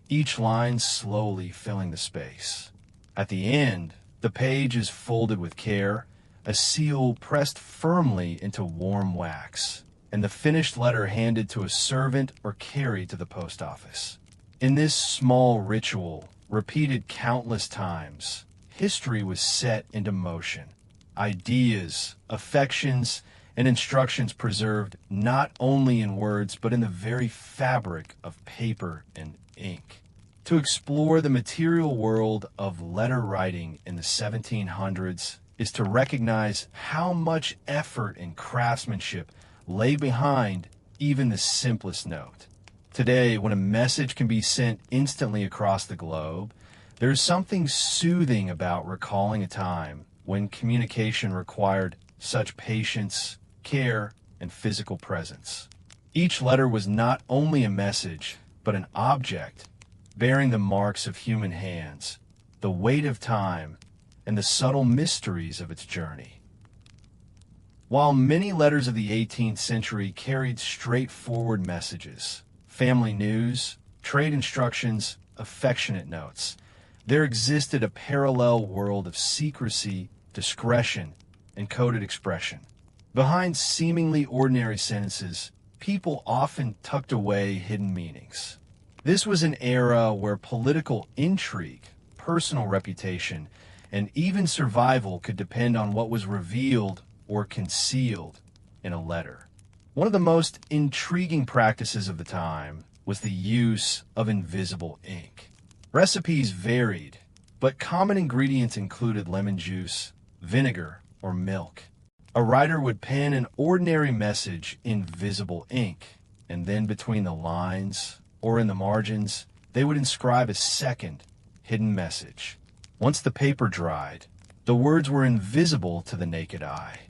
each line slowly filling the space. At the end, the page is folded with care, a seal pressed firmly into warm wax, and the finished letter handed to a servant or carried to the post office. In this small ritual, repeated countless times, history was set into motion. Ideas, affections, and instructions preserved not only in words but in the very fabric of paper and ink. To explore the material world of letter writing in the 1700s is to recognize how much effort and craftsmanship lay behind even the simplest note. Today, when a message can be sent instantly across the globe, there's something soothing about recalling a time when communication required such patience, care, and physical presence. Each letter was not only a message, but an object bearing the marks of human hands, the weight of time, and the subtle mysteries of its journey. While many letters of the 18th century carried straightforward messages, family news, trade instructions, affectionate notes, there existed a parallel world of secrecy, discretion, and coded expression. Behind seemingly ordinary sentences, people often tucked away hidden meanings. This was an era where political intrigue, personal reputation, and even survival could depend on what was revealed or concealed in a letter. One of the most intriguing practices of the time was the use of invisible ink. Recipes varied, but common ingredients included lemon juice, vinegar, or milk. A writer would pen an ordinary message in visible ink, and then between the lines or in the margins, they would inscribe a second, hidden message. Once the paper dried, the words were invisible to the naked eye.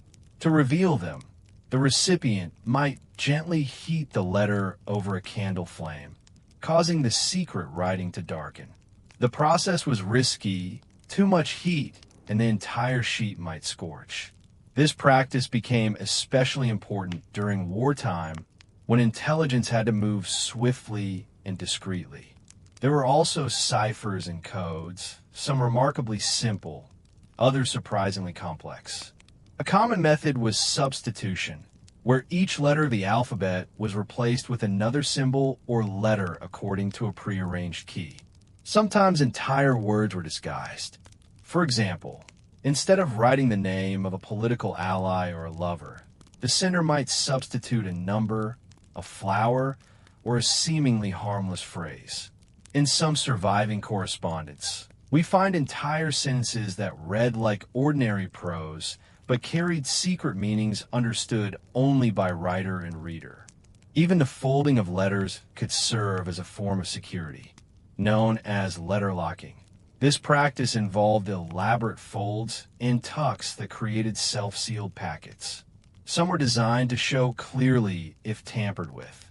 To reveal them, the recipient might gently heat the letter over a candle flame, causing the secret writing to darken. The process was risky, too much heat, and the entire sheet might scorch. This practice became especially important during wartime when intelligence had to move swiftly and discreetly. There were also ciphers and codes, some remarkably simple, others surprisingly complex. A common method was substitution, where each letter of the alphabet was replaced with another symbol or letter according to a prearranged key. Sometimes entire words were disguised. For example, instead of writing the name of a political ally or a lover, the sender might substitute a number, a flower, or a seemingly harmless phrase. In some surviving correspondence, we find entire sentences that read like ordinary prose, but carried secret meanings understood only by writer and reader. Even the folding of letters could serve as a form of security, known as letter locking. This practice involved elaborate folds and tucks that created self-sealed packets. Some were designed to show clearly if tampered with,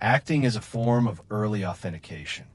acting as a form of early authentication.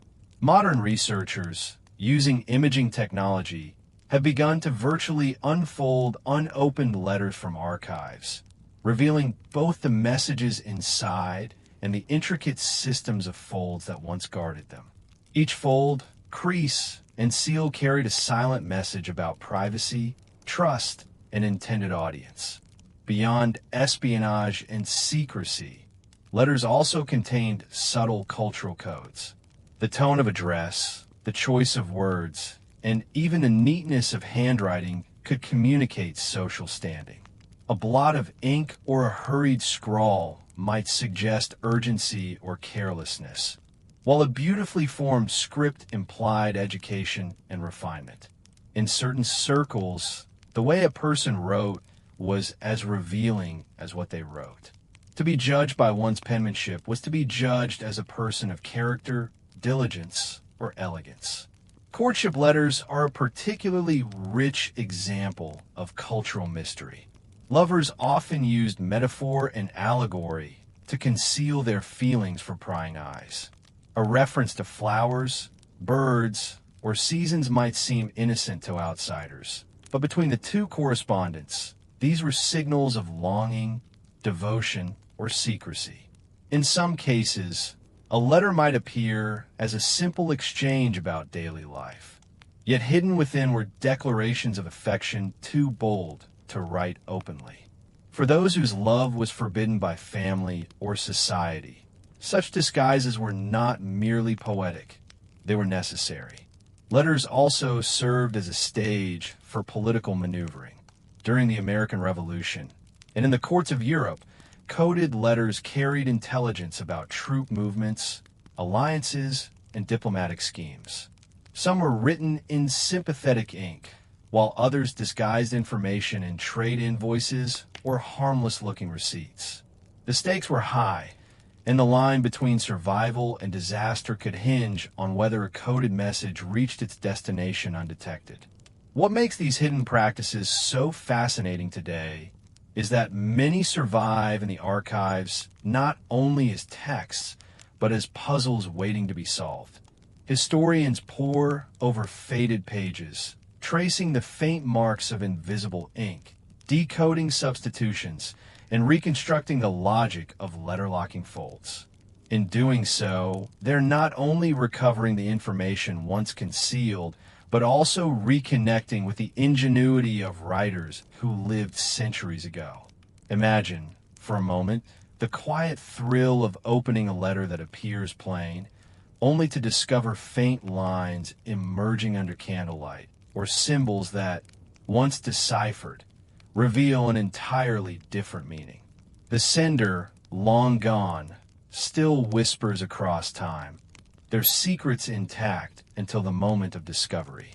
Modern researchers, using imaging technology, have begun to virtually unfold unopened letters from archives, revealing both the messages inside and the intricate systems of folds that once guarded them. Each fold, crease, and seal carried a silent message about privacy, trust, and intended audience. Beyond espionage and secrecy, letters also contained subtle cultural codes. The tone of address, the choice of words, and even the neatness of handwriting could communicate social standing. A blot of ink or a hurried scrawl might suggest urgency or carelessness, while a beautifully formed script implied education and refinement. In certain circles, the way a person wrote was as revealing as what they wrote. To be judged by one's penmanship was to be judged as a person of character, diligence, or elegance. Courtship letters are a particularly rich example of cultural mystery. Lovers often used metaphor and allegory to conceal their feelings for prying eyes. A reference to flowers, birds, or seasons might seem innocent to outsiders, but between the two correspondents, these were signals of longing, devotion, or secrecy. In some cases, a letter might appear as a simple exchange about daily life, yet hidden within were declarations of affection too bold to write openly. For those whose love was forbidden by family or society, such disguises were not merely poetic, they were necessary. Letters also served as a stage for political maneuvering. During the American Revolution, and in the courts of Europe, coded letters carried intelligence about troop movements, alliances, and diplomatic schemes. Some were written in sympathetic ink, while others disguised information in trade invoices or harmless-looking receipts. The stakes were high, and the line between survival and disaster could hinge on whether a coded message reached its destination undetected. What makes these hidden practices so fascinating today is that many survive in the archives not only as texts, but as puzzles waiting to be solved. Historians pore over faded pages, tracing the faint marks of invisible ink, decoding substitutions, and reconstructing the logic of letter-locking folds. In doing so, they're not only recovering the information once concealed, but also reconnecting with the ingenuity of writers who lived centuries ago. Imagine, for a moment, the quiet thrill of opening a letter that appears plain, only to discover faint lines emerging under candlelight, or symbols that, once deciphered, reveal an entirely different meaning. The sender, long gone, still whispers across time, their secrets intact until the moment of discovery.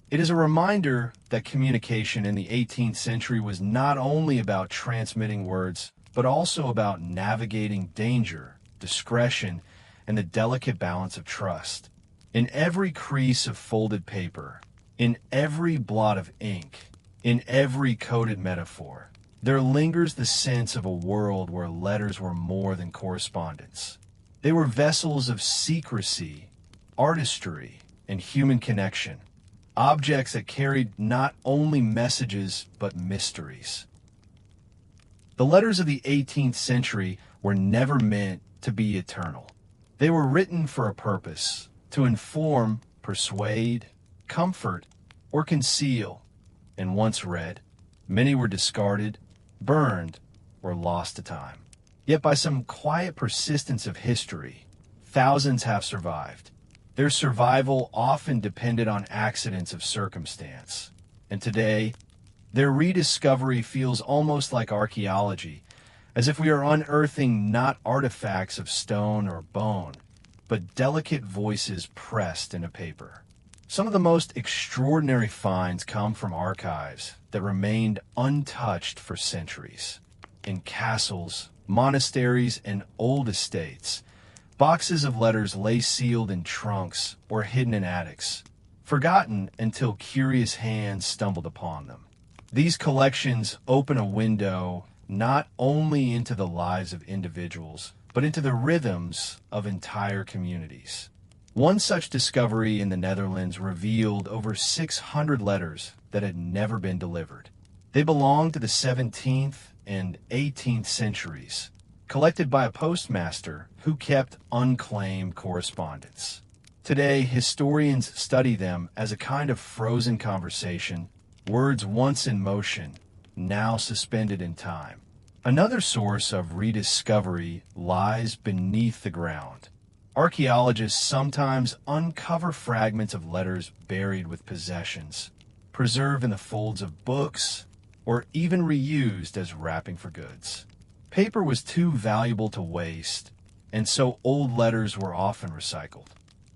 It is a reminder that communication in the 18th century was not only about transmitting words, but also about navigating danger, discretion, and the delicate balance of trust. In every crease of folded paper, in every blot of ink, in every coded metaphor, there lingers the sense of a world where letters were more than correspondence. They were vessels of secrecy, artistry, and human connection, objects that carried not only messages but mysteries. The letters of the 18th century were never meant to be eternal. They were written for a purpose, to inform, persuade, comfort, or conceal, and once read, many were discarded, burned, or lost to time. Yet by some quiet persistence of history, thousands have survived. Their survival often depended on accidents of circumstance. And today, their rediscovery feels almost like archaeology, as if we are unearthing not artifacts of stone or bone, but delicate voices pressed into paper. Some of the most extraordinary finds come from archives that remained untouched for centuries. In castles, monasteries, and old estates, boxes of letters lay sealed in trunks or hidden in attics, forgotten until curious hands stumbled upon them. These collections open a window not only into the lives of individuals, but into the rhythms of entire communities. One such discovery in the Netherlands revealed over 600 letters that had never been delivered. They belonged to the 17th and 18th centuries, collected by a postmaster who kept unclaimed correspondence. Today, historians study them as a kind of frozen conversation, words once in motion, now suspended in time. Another source of rediscovery lies beneath the ground. Archaeologists sometimes uncover fragments of letters buried with possessions, preserved in the folds of books, or even reused as wrapping for goods. Paper was too valuable to waste, and so old letters were often recycled.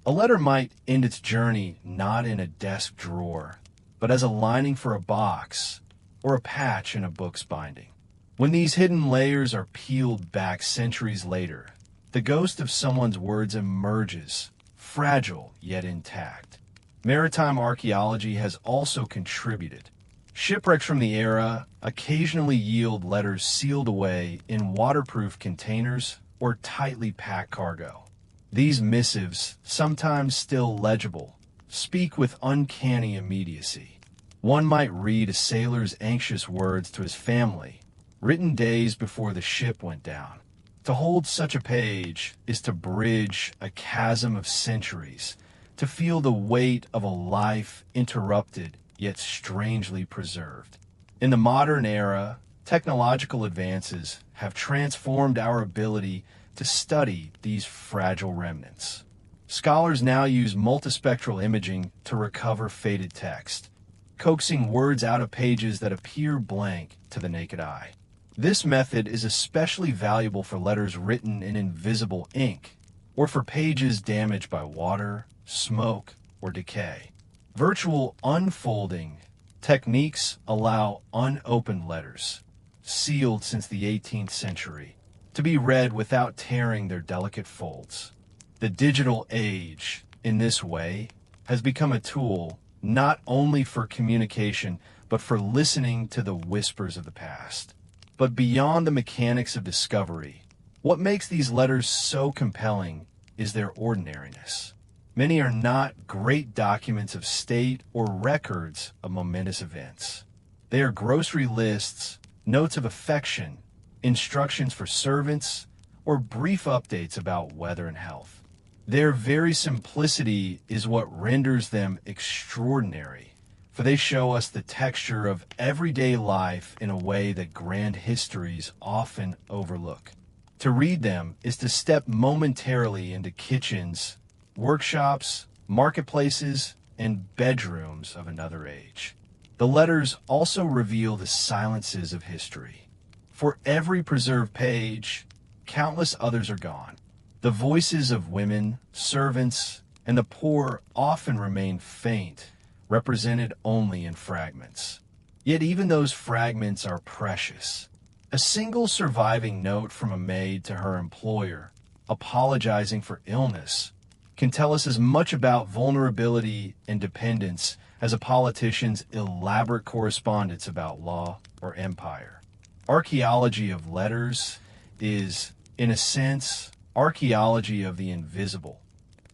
A letter might end its journey not in a desk drawer, but as a lining for a box or a patch in a book's binding. When these hidden layers are peeled back centuries later, the ghost of someone's words emerges, fragile yet intact. Maritime archaeology has also contributed. Shipwrecks from the era occasionally yield letters sealed away in waterproof containers or tightly packed cargo. These missives, sometimes still legible, speak with uncanny immediacy. One might read a sailor's anxious words to his family, written days before the ship went down. To hold such a page is to bridge a chasm of centuries, to feel the weight of a life interrupted yet strangely preserved. In the modern era, technological advances have transformed our ability to study these fragile remnants. Scholars now use multispectral imaging to recover faded text, coaxing words out of pages that appear blank to the naked eye. This method is especially valuable for letters written in invisible ink, or for pages damaged by water, smoke, or decay. Virtual unfolding techniques allow unopened letters, sealed since the 18th century, to be read without tearing their delicate folds. The digital age, in this way, has become a tool not only for communication, but for listening to the whispers of the past. But beyond the mechanics of discovery, what makes these letters so compelling is their ordinariness. Many are not great documents of state or records of momentous events. They are grocery lists, notes of affection, instructions for servants, or brief updates about weather and health. Their very simplicity is what renders them extraordinary, for they show us the texture of everyday life in a way that grand histories often overlook. To read them is to step momentarily into kitchens, workshops, marketplaces, and bedrooms of another age. The letters also reveal the silences of history. For every preserved page, countless others are gone. The voices of women, servants, and the poor often remain faint, represented only in fragments. Yet even those fragments are precious. A single surviving note from a maid to her employer, apologizing for illness, can tell us as much about vulnerability and dependence as a politician's elaborate correspondence about law or empire. Archaeology of letters is, in a sense, archaeology of the invisible,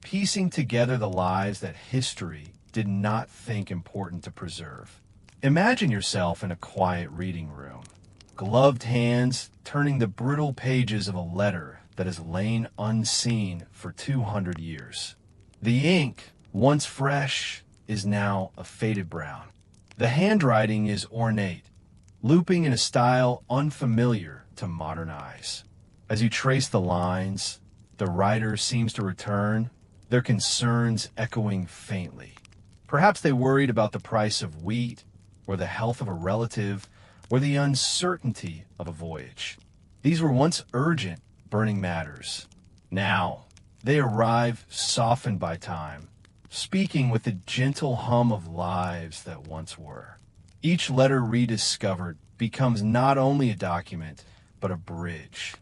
piecing together the lives that history did not think important to preserve. Imagine yourself in a quiet reading room, gloved hands turning the brittle pages of a letter that has lain unseen for 200 years. The ink, once fresh, is now a faded brown. The handwriting is ornate, looping in a style unfamiliar to modern eyes. As you trace the lines, the writer seems to return, their concerns echoing faintly. Perhaps they worried about the price of wheat, or the health of a relative, or the uncertainty of a voyage. These were once urgent, burning matters. Now, they arrive softened by time, speaking with the gentle hum of lives that once were. Each letter rediscovered becomes not only a document, but a bridge.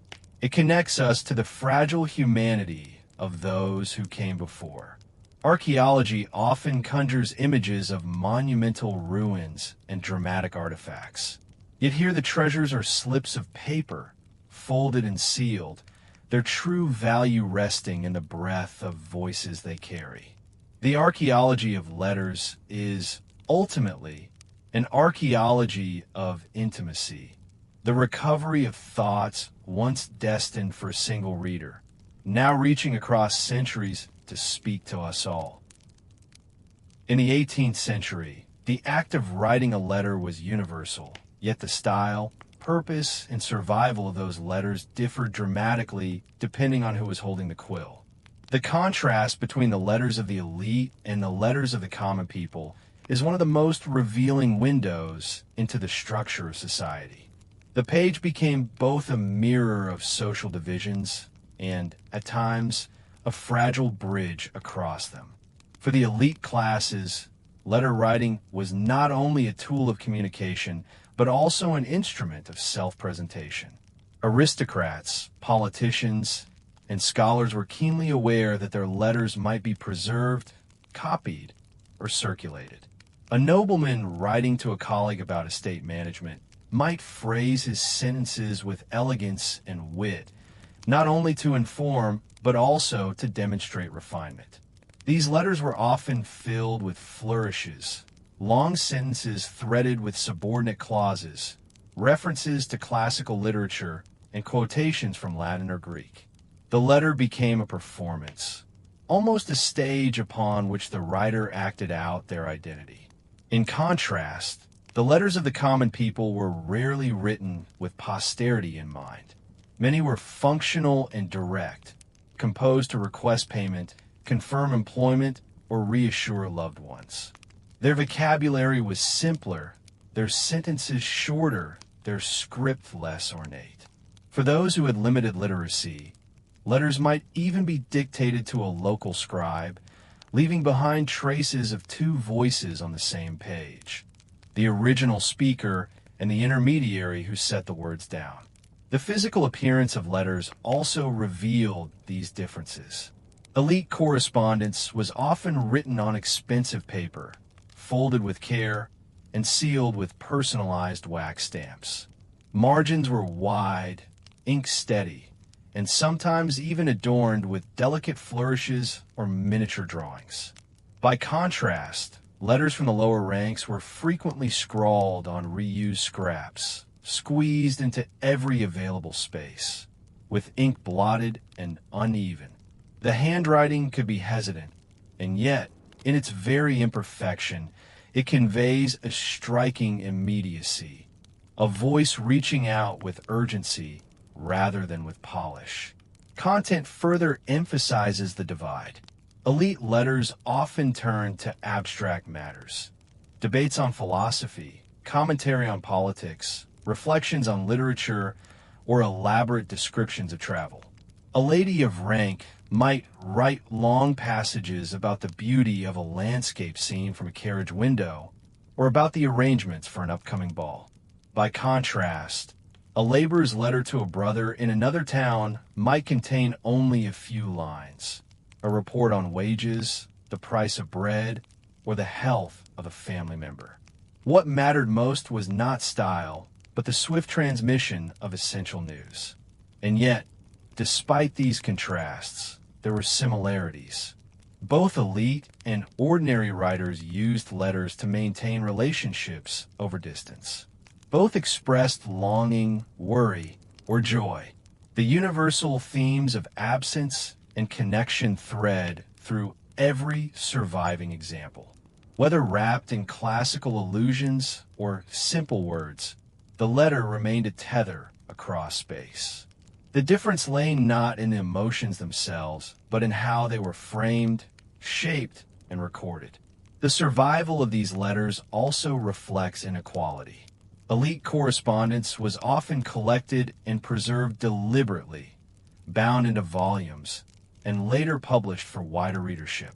It connects us to the fragile humanity of those who came before. Archaeology often conjures images of monumental ruins and dramatic artifacts. Yet here the treasures are slips of paper, folded and sealed, their true value resting in the breath of voices they carry. The archaeology of letters is, ultimately, an archaeology of intimacy, the recovery of thoughts once destined for a single reader, now reaching across centuries to speak to us all. In the 18th century, the act of writing a letter was universal, yet the style, purpose, and survival of those letters differed dramatically depending on who was holding the quill. The contrast between the letters of the elite and the letters of the common people is one of the most revealing windows into the structure of society. The page became both a mirror of social divisions and, at times, a fragile bridge across them. For the elite classes, letter writing was not only a tool of communication, but also an instrument of self-presentation. Aristocrats, politicians, and scholars were keenly aware that their letters might be preserved, copied, or circulated. A nobleman writing to a colleague about estate management might phrase his sentences with elegance and wit, not only to inform, but also to demonstrate refinement. These letters were often filled with flourishes, long sentences threaded with subordinate clauses, references to classical literature, and quotations from Latin or Greek. The letter became a performance, almost a stage upon which the writer acted out their identity. In contrast, the letters of the common people were rarely written with posterity in mind. Many were functional and direct, composed to request payment, confirm employment, or reassure loved ones. Their vocabulary was simpler, their sentences shorter, their script less ornate. For those who had limited literacy, letters might even be dictated to a local scribe, leaving behind traces of two voices on the same page, the original speaker and the intermediary who set the words down. The physical appearance of letters also revealed these differences. Elite correspondence was often written on expensive paper, folded with care, and sealed with personalized wax stamps. Margins were wide, ink steady, and sometimes even adorned with delicate flourishes or miniature drawings. By contrast, letters from the lower ranks were frequently scrawled on reused scraps, squeezed into every available space, with ink blotted and uneven. The handwriting could be hesitant, and yet, in its very imperfection, it conveys a striking immediacy, a voice reaching out with urgency rather than with polish. Content further emphasizes the divide. Elite letters often turn to abstract matters, debates on philosophy, commentary on politics, reflections on literature, or elaborate descriptions of travel. A lady of rank might write long passages about the beauty of a landscape scene from a carriage window, or about the arrangements for an upcoming ball. By contrast, a laborer's letter to a brother in another town might contain only a few lines, a report on wages, the price of bread, or the health of a family member. What mattered most was not style, but the swift transmission of essential news. And yet, despite these contrasts, there were similarities. Both elite and ordinary writers used letters to maintain relationships over distance. Both expressed longing, worry, or joy. The universal themes of absence and connection thread through every surviving example. Whether wrapped in classical allusions or simple words, the letter remained a tether across space. The difference lay not in the emotions themselves, but in how they were framed, shaped, and recorded. The survival of these letters also reflects inequality. Elite correspondence was often collected and preserved deliberately, bound into volumes, and later published for wider readership.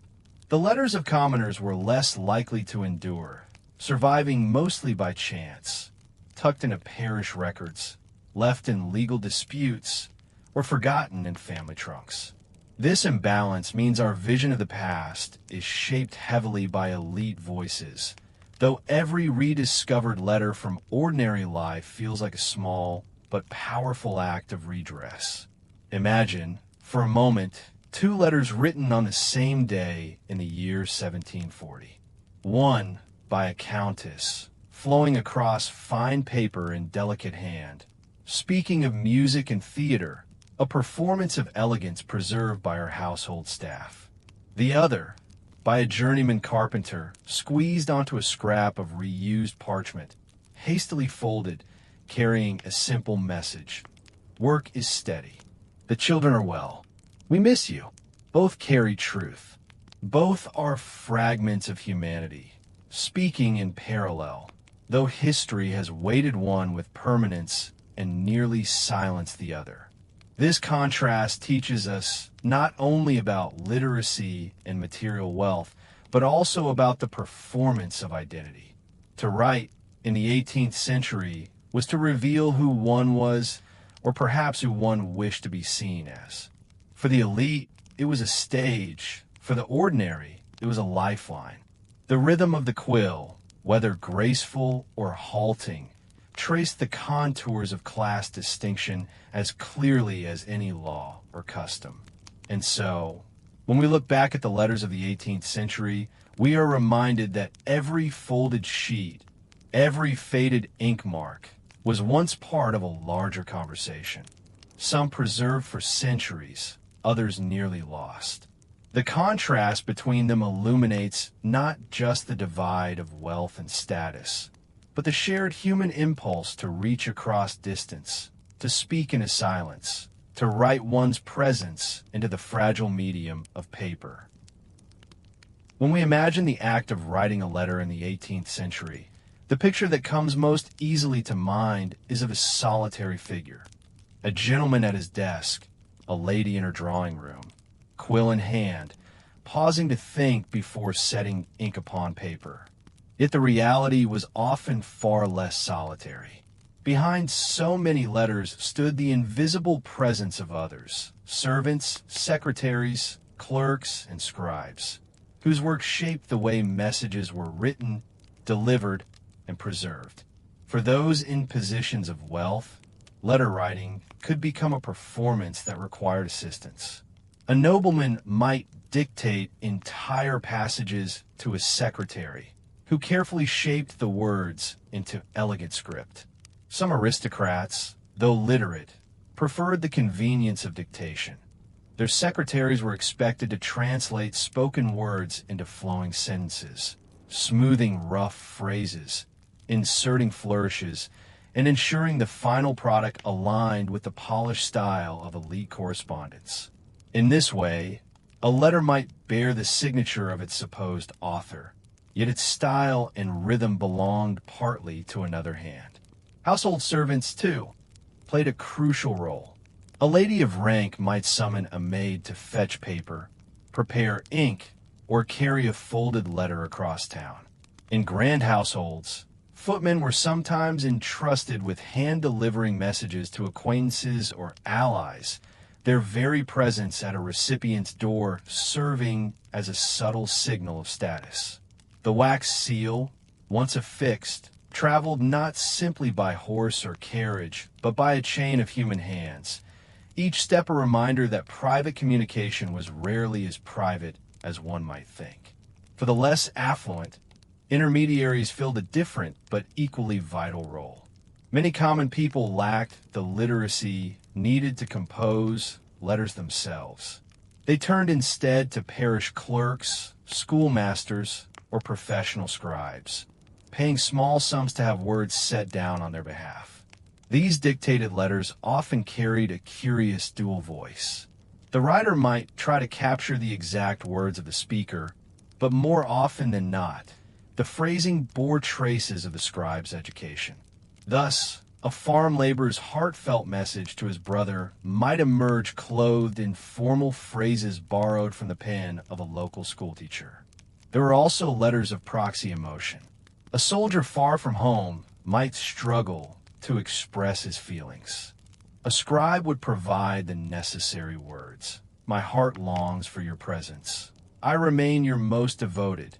The letters of commoners were less likely to endure, surviving mostly by chance, tucked into parish records, left in legal disputes, or forgotten in family trunks. This imbalance means our vision of the past is shaped heavily by elite voices, though every rediscovered letter from ordinary life feels like a small but powerful act of redress. Imagine, for a moment, two letters written on the same day in the year 1740. One by a countess, flowing across fine paper in delicate hand, speaking of music and theater, a performance of elegance preserved by her household staff. The other, by a journeyman carpenter, squeezed onto a scrap of reused parchment, hastily folded, carrying a simple message. Work is steady. The children are well. We miss you. Both carry truth. Both are fragments of humanity, speaking in parallel, though history has weighted one with permanence and nearly silenced the other. This contrast teaches us not only about literacy and material wealth, but also about the performance of identity. To write in the 18th century was to reveal who one was, or perhaps who one wished to be seen as. For the elite, it was a stage. For the ordinary, it was a lifeline. The rhythm of the quill, whether graceful or halting, traced the contours of class distinction as clearly as any law or custom. And so, when we look back at the letters of the 18th century, we are reminded that every folded sheet, every faded ink mark, was once part of a larger conversation. Some preserved for centuries, others nearly lost. The contrast between them illuminates not just the divide of wealth and status, but the shared human impulse to reach across distance, to speak in a silence, to write one's presence into the fragile medium of paper. When we imagine the act of writing a letter in the 18th century, the picture that comes most easily to mind is of a solitary figure. A gentleman at his desk, a lady in her drawing room, quill in hand, pausing to think before setting ink upon paper. Yet the reality was often far less solitary. Behind so many letters stood the invisible presence of others, servants, secretaries, clerks, and scribes. whose work shaped the way messages were written, delivered, and preserved. For those in positions of wealth, letter writing could become a performance that required assistance. A nobleman might dictate entire passages to his secretary, who carefully shaped the words into elegant script. Some aristocrats, though literate, preferred the convenience of dictation. Their secretaries were expected to translate spoken words into flowing sentences, smoothing rough phrases, inserting flourishes, and ensuring the final product aligned with the polished style of elite correspondence. In this way, a letter might bear the signature of its supposed author, yet its style and rhythm belonged partly to another hand. Household servants, too, played a crucial role. A lady of rank might summon a maid to fetch paper, prepare ink, or carry a folded letter across town. In grand households, footmen were sometimes entrusted with hand-delivering messages to acquaintances or allies, their very presence at a recipient's door serving as a subtle signal of status. The wax seal, once affixed, traveled not simply by horse or carriage, but by a chain of human hands, each step a reminder that private communication was rarely as private as one might think. For the less affluent, intermediaries filled a different but equally vital role. Many common people lacked the literacy needed to compose letters themselves. They turned instead to parish clerks, schoolmasters, or professional scribes, paying small sums to have words set down on their behalf. These dictated letters often carried a curious dual voice. The writer might try to capture the exact words of the speaker, but more often than not, the phrasing bore traces of the scribe's education. Thus, a farm laborer's heartfelt message to his brother might emerge clothed in formal phrases borrowed from the pen of a local schoolteacher. There were also letters of proxy emotion. A soldier far from home might struggle to express his feelings. A scribe would provide the necessary words. My heart longs for your presence. I remain your most devoted.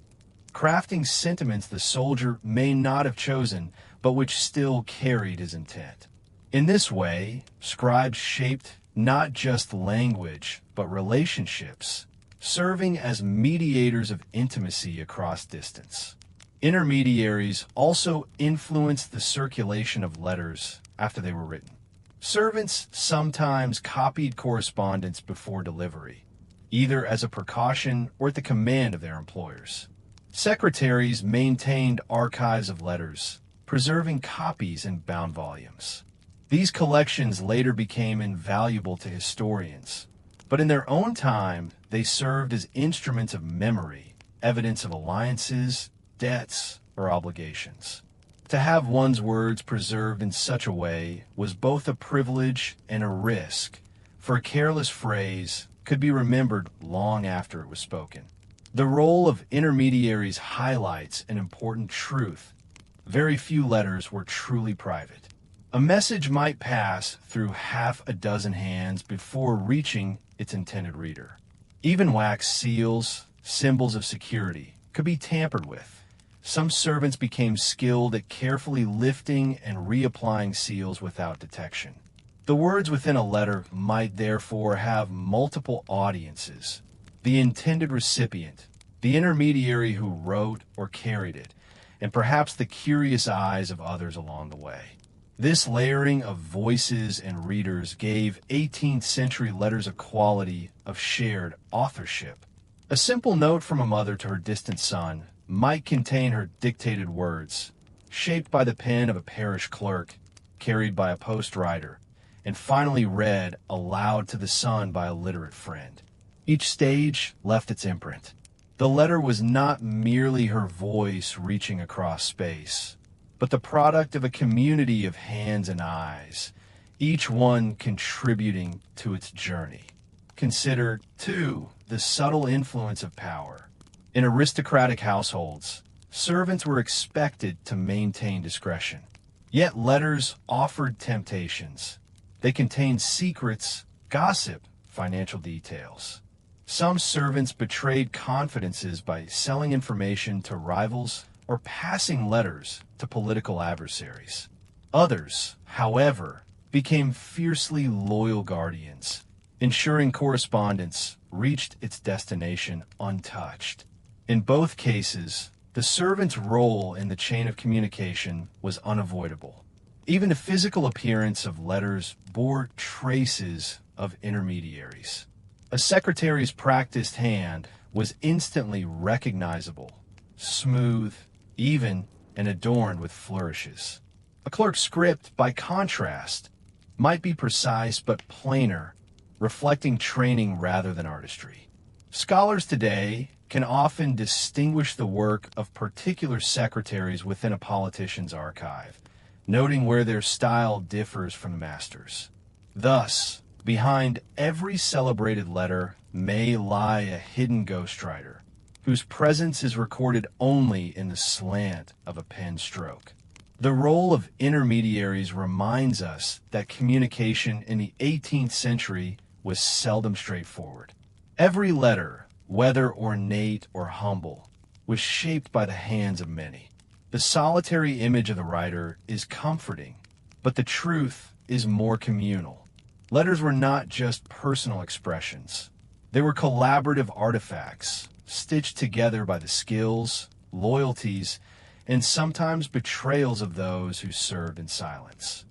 Crafting sentiments the soldier may not have chosen, but which still carried his intent. In this way, scribes shaped not just language, but relationships, serving as mediators of intimacy across distance. Intermediaries also influenced the circulation of letters after they were written. Servants sometimes copied correspondence before delivery, either as a precaution or at the command of their employers. Secretaries maintained archives of letters, preserving copies in bound volumes. These collections later became invaluable to historians, but in their own time, they served as instruments of memory, evidence of alliances, debts, or obligations. To have one's words preserved in such a way was both a privilege and a risk, for a careless phrase could be remembered long after it was spoken. The role of intermediaries highlights an important truth. Very few letters were truly private. A message might pass through half a dozen hands before reaching its intended reader. Even wax seals, symbols of security, could be tampered with. Some servants became skilled at carefully lifting and reapplying seals without detection. The words within a letter might therefore have multiple audiences: the intended recipient, the intermediary who wrote or carried it, and perhaps the curious eyes of others along the way. This layering of voices and readers gave 18th century letters a quality of shared authorship. A simple note from a mother to her distant son might contain her dictated words, shaped by the pen of a parish clerk, carried by a post rider, and finally read aloud to the son by a literate friend. Each stage left its imprint. The letter was not merely her voice reaching across space, but the product of a community of hands and eyes, each one contributing to its journey. Consider, too, the subtle influence of power. In aristocratic households, servants were expected to maintain discretion. Yet letters offered temptations. They contained secrets, gossip, financial details. Some servants betrayed confidences by selling information to rivals or passing letters to political adversaries. Others, however, became fiercely loyal guardians, ensuring correspondence reached its destination untouched. In both cases, the servant's role in the chain of communication was unavoidable. Even the physical appearance of letters bore traces of intermediaries. A secretary's practiced hand was instantly recognizable, smooth, even, and adorned with flourishes. A clerk's script, by contrast, might be precise but plainer, reflecting training rather than artistry. Scholars today can often distinguish the work of particular secretaries within a politician's archive, noting where their style differs from the master's. Thus, behind every celebrated letter may lie a hidden ghostwriter, whose presence is recorded only in the slant of a pen stroke. The role of intermediaries reminds us that communication in the 18th century was seldom straightforward. Every letter, whether ornate or humble, was shaped by the hands of many. The solitary image of the writer is comforting, but the truth is more communal. Letters were not just personal expressions. They were collaborative artifacts, stitched together by the skills, loyalties, and sometimes betrayals of those who served in silence.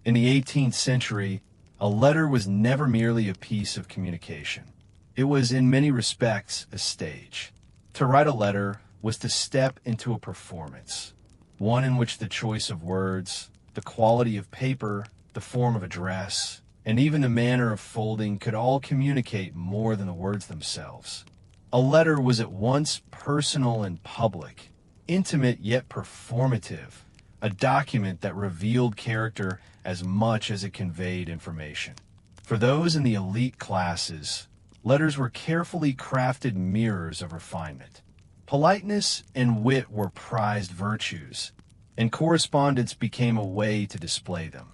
In the 18th century, a letter was never merely a piece of communication. It was, in many respects, a stage. To write a letter was to step into a performance, one in which the choice of words, the quality of paper, the form of address, and even the manner of folding could all communicate more than the words themselves. A letter was at once personal and public, intimate yet performative, a document that revealed character as much as it conveyed information. For those in the elite classes, letters were carefully crafted mirrors of refinement. Politeness and wit were prized virtues, and correspondence became a way to display them.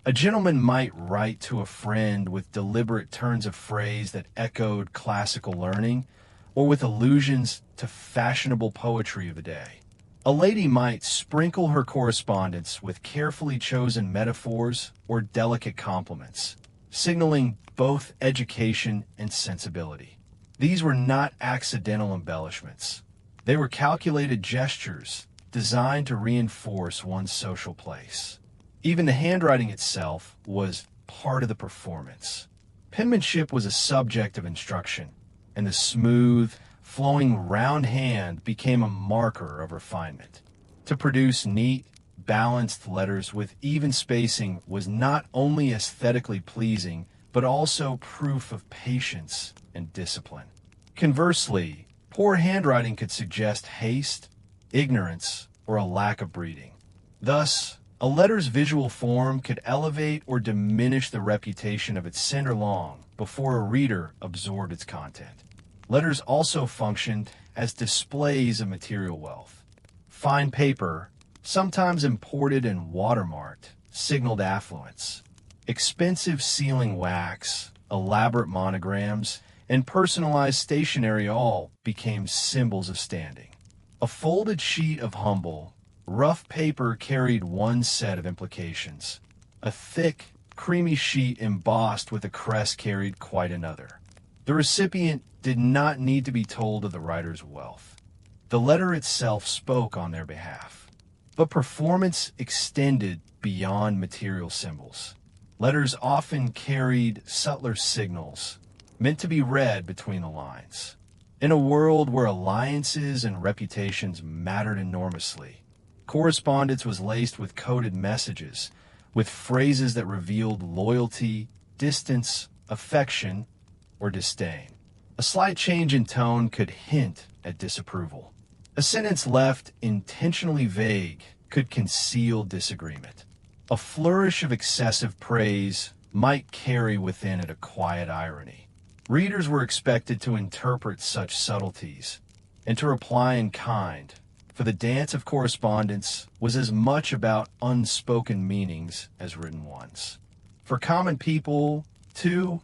A gentleman might write to a friend with deliberate turns of phrase that echoed classical learning, or with allusions to fashionable poetry of the day. A lady might sprinkle her correspondence with carefully chosen metaphors or delicate compliments, signaling both education and sensibility. These were not accidental embellishments. They were calculated gestures designed to reinforce one's social place. Even the handwriting itself was part of the performance. Penmanship was a subject of instruction, and the smooth, flowing round hand became a marker of refinement. To produce neat, balanced letters with even spacing was not only aesthetically pleasing, but also proof of patience and discipline. Conversely, poor handwriting could suggest haste, ignorance, or a lack of breeding. Thus, a letter's visual form could elevate or diminish the reputation of its sender long before a reader absorbed its content. Letters also functioned as displays of material wealth. Fine paper, sometimes imported and watermarked, signaled affluence. Expensive sealing wax, elaborate monograms, and personalized stationery all became symbols of standing. A folded sheet of humble, rough paper carried one set of implications. A thick, creamy sheet embossed with a crest carried quite another. The recipient did not need to be told of the writer's wealth. The letter itself spoke on their behalf. But performance extended beyond material symbols. Letters often carried subtler signals, meant to be read between the lines. In a world where alliances and reputations mattered enormously, correspondence was laced with coded messages, with phrases that revealed loyalty, distance, affection, or disdain. A slight change in tone could hint at disapproval. A sentence left intentionally vague could conceal disagreement. A flourish of excessive praise might carry within it a quiet irony. Readers were expected to interpret such subtleties and to reply in kind, for the dance of correspondence was as much about unspoken meanings as written ones. For common people, too,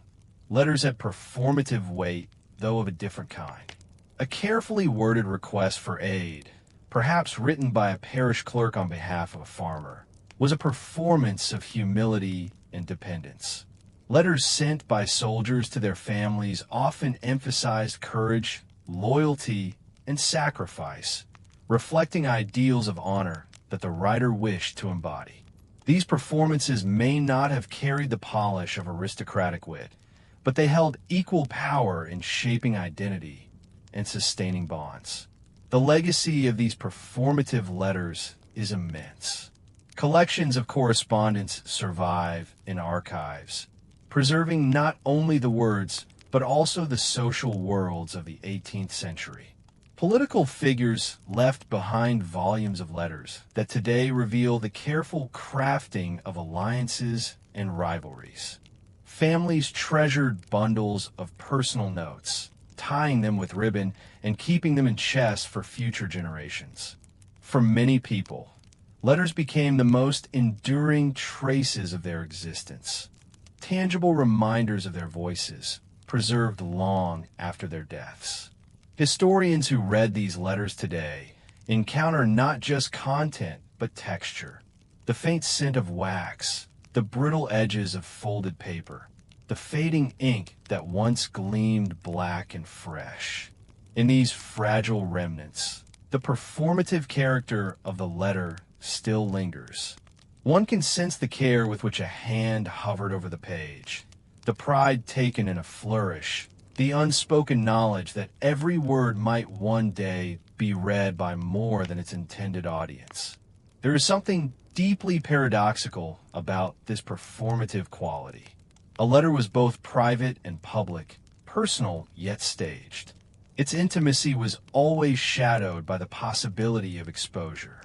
letters had performative weight, though of a different kind. A carefully worded request for aid, perhaps written by a parish clerk on behalf of a farmer, was a performance of humility and dependence. Letters sent by soldiers to their families often emphasized courage, loyalty, and sacrifice, reflecting ideals of honor that the writer wished to embody. These performances may not have carried the polish of aristocratic wit, but they held equal power in shaping identity and sustaining bonds. The legacy of these performative letters is immense. Collections of correspondence survive in archives, preserving not only the words, but also the social worlds of the 18th century. Political figures left behind volumes of letters that today reveal the careful crafting of alliances and rivalries. Families treasured bundles of personal notes, tying them with ribbon and keeping them in chests for future generations. For many people, letters became the most enduring traces of their existence, tangible reminders of their voices, preserved long after their deaths. Historians who read these letters today encounter not just content, but texture, the faint scent of wax, the brittle edges of folded paper, the fading ink that once gleamed black and fresh. In these fragile remnants, the performative character of the letter still lingers. One can sense the care with which a hand hovered over the page, the pride taken in a flourish, the unspoken knowledge that every word might one day be read by more than its intended audience. There is something deeply paradoxical about this performative quality. A letter was both private and public, personal yet staged. Its intimacy was always shadowed by the possibility of exposure.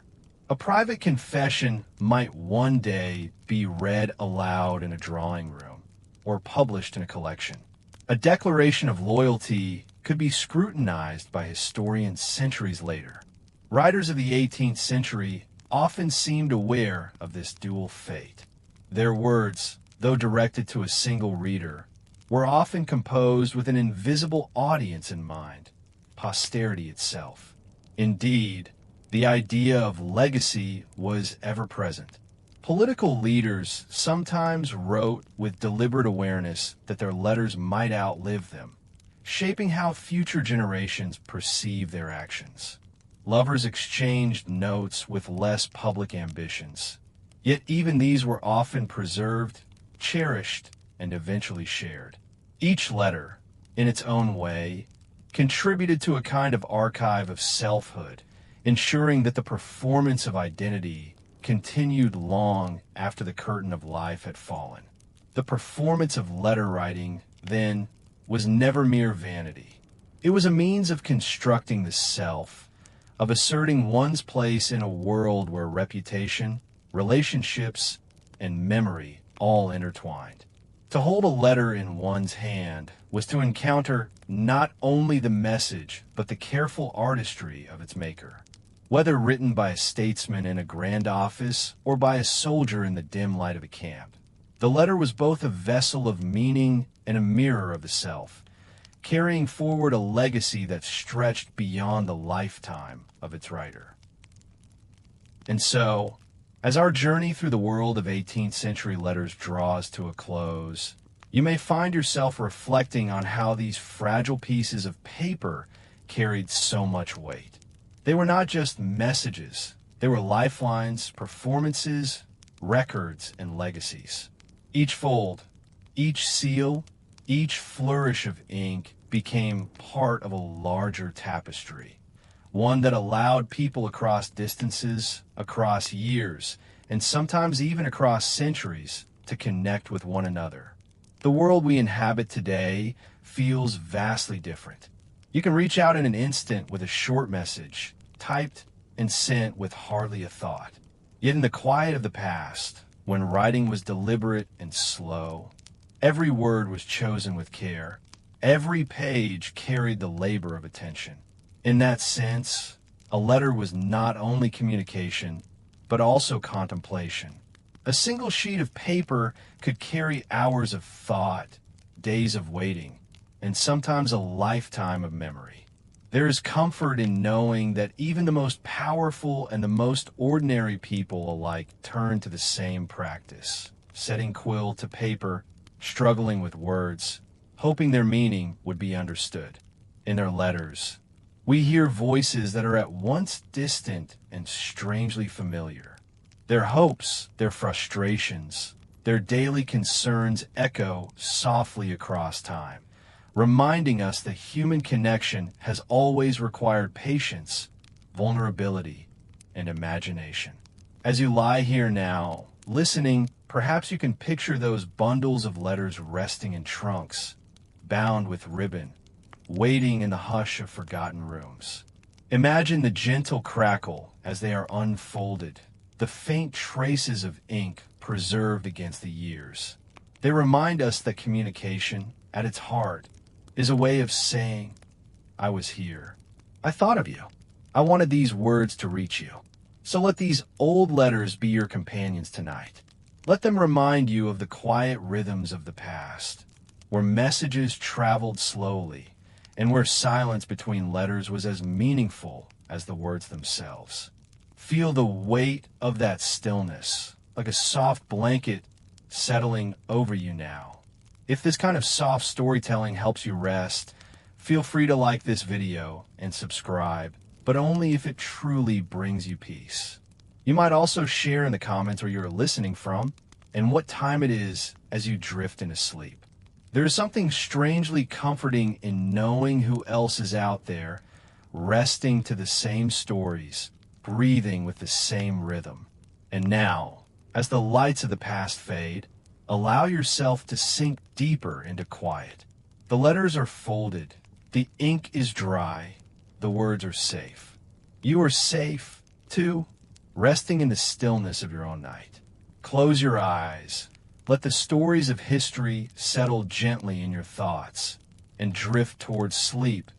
A private confession might one day be read aloud in a drawing room or published in a collection. A declaration of loyalty could be scrutinized by historians centuries later. Writers of the 18th century often seemed aware of this dual fate. Their words, though directed to a single reader, were often composed with an invisible audience in mind, posterity itself. Indeed, the idea of legacy was ever present. Political leaders sometimes wrote with deliberate awareness that their letters might outlive them, shaping how future generations perceive their actions. Lovers exchanged notes with less public ambitions, yet even these were often preserved, cherished, and eventually shared. Each letter, in its own way, contributed to a kind of archive of selfhood, ensuring that the performance of identity continued long after the curtain of life had fallen. The performance of letter writing, then, was never mere vanity. It was a means of constructing the self, of asserting one's place in a world where reputation, relationships, and memory all intertwined. To hold a letter in one's hand was to encounter not only the message, but the careful artistry of its maker. Whether written by a statesman in a grand office or by a soldier in the dim light of a camp, the letter was both a vessel of meaning and a mirror of the self, carrying forward a legacy that stretched beyond the lifetime of its writer. And so, as our journey through the world of 18th century letters draws to a close, you may find yourself reflecting on how these fragile pieces of paper carried so much weight. They were not just messages, they were lifelines, performances, records, and legacies. Each fold, each seal, each flourish of ink became part of a larger tapestry, one that allowed people across distances, across years, and sometimes even across centuries to connect with one another. The world we inhabit today feels vastly different. You can reach out in an instant with a short message, typed and sent with hardly a thought. Yet in the quiet of the past, when writing was deliberate and slow, every word was chosen with care. Every page carried the labor of attention. In that sense, a letter was not only communication, but also contemplation. A single sheet of paper could carry hours of thought, days of waiting, and sometimes a lifetime of memory. There is comfort in knowing that even the most powerful and the most ordinary people alike turn to the same practice, setting quill to paper, struggling with words, hoping their meaning would be understood. In their letters, we hear voices that are at once distant and strangely familiar. Their hopes, their frustrations, their daily concerns echo softly across time, reminding us that human connection has always required patience, vulnerability, and imagination. As you lie here now, listening, perhaps you can picture those bundles of letters resting in trunks, bound with ribbon, waiting in the hush of forgotten rooms. Imagine the gentle crackle as they are unfolded, the faint traces of ink preserved against the years. They remind us that communication, at its heart, is a way of saying, I was here. I thought of you. I wanted these words to reach you. So let these old letters be your companions tonight. Let them remind you of the quiet rhythms of the past, where messages traveled slowly, and where silence between letters was as meaningful as the words themselves. Feel the weight of that stillness, like a soft blanket settling over you now. If this kind of soft storytelling helps you rest, feel free to like this video and subscribe, but only if it truly brings you peace. You might also share in the comments where you're listening from and what time it is as you drift into sleep. There is something strangely comforting in knowing who else is out there, resting to the same stories, breathing with the same rhythm. And now, as the lights of the past fade, allow yourself to sink deeper into quiet. The letters are folded, the ink is dry, the words are safe. You are safe, too, resting in the stillness of your own night. Close your eyes. Let the stories of history settle gently in your thoughts and drift towards sleep,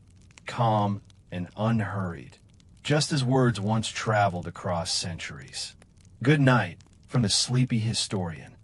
calm and unhurried, just as words once traveled across centuries. Good night from the sleepy historian.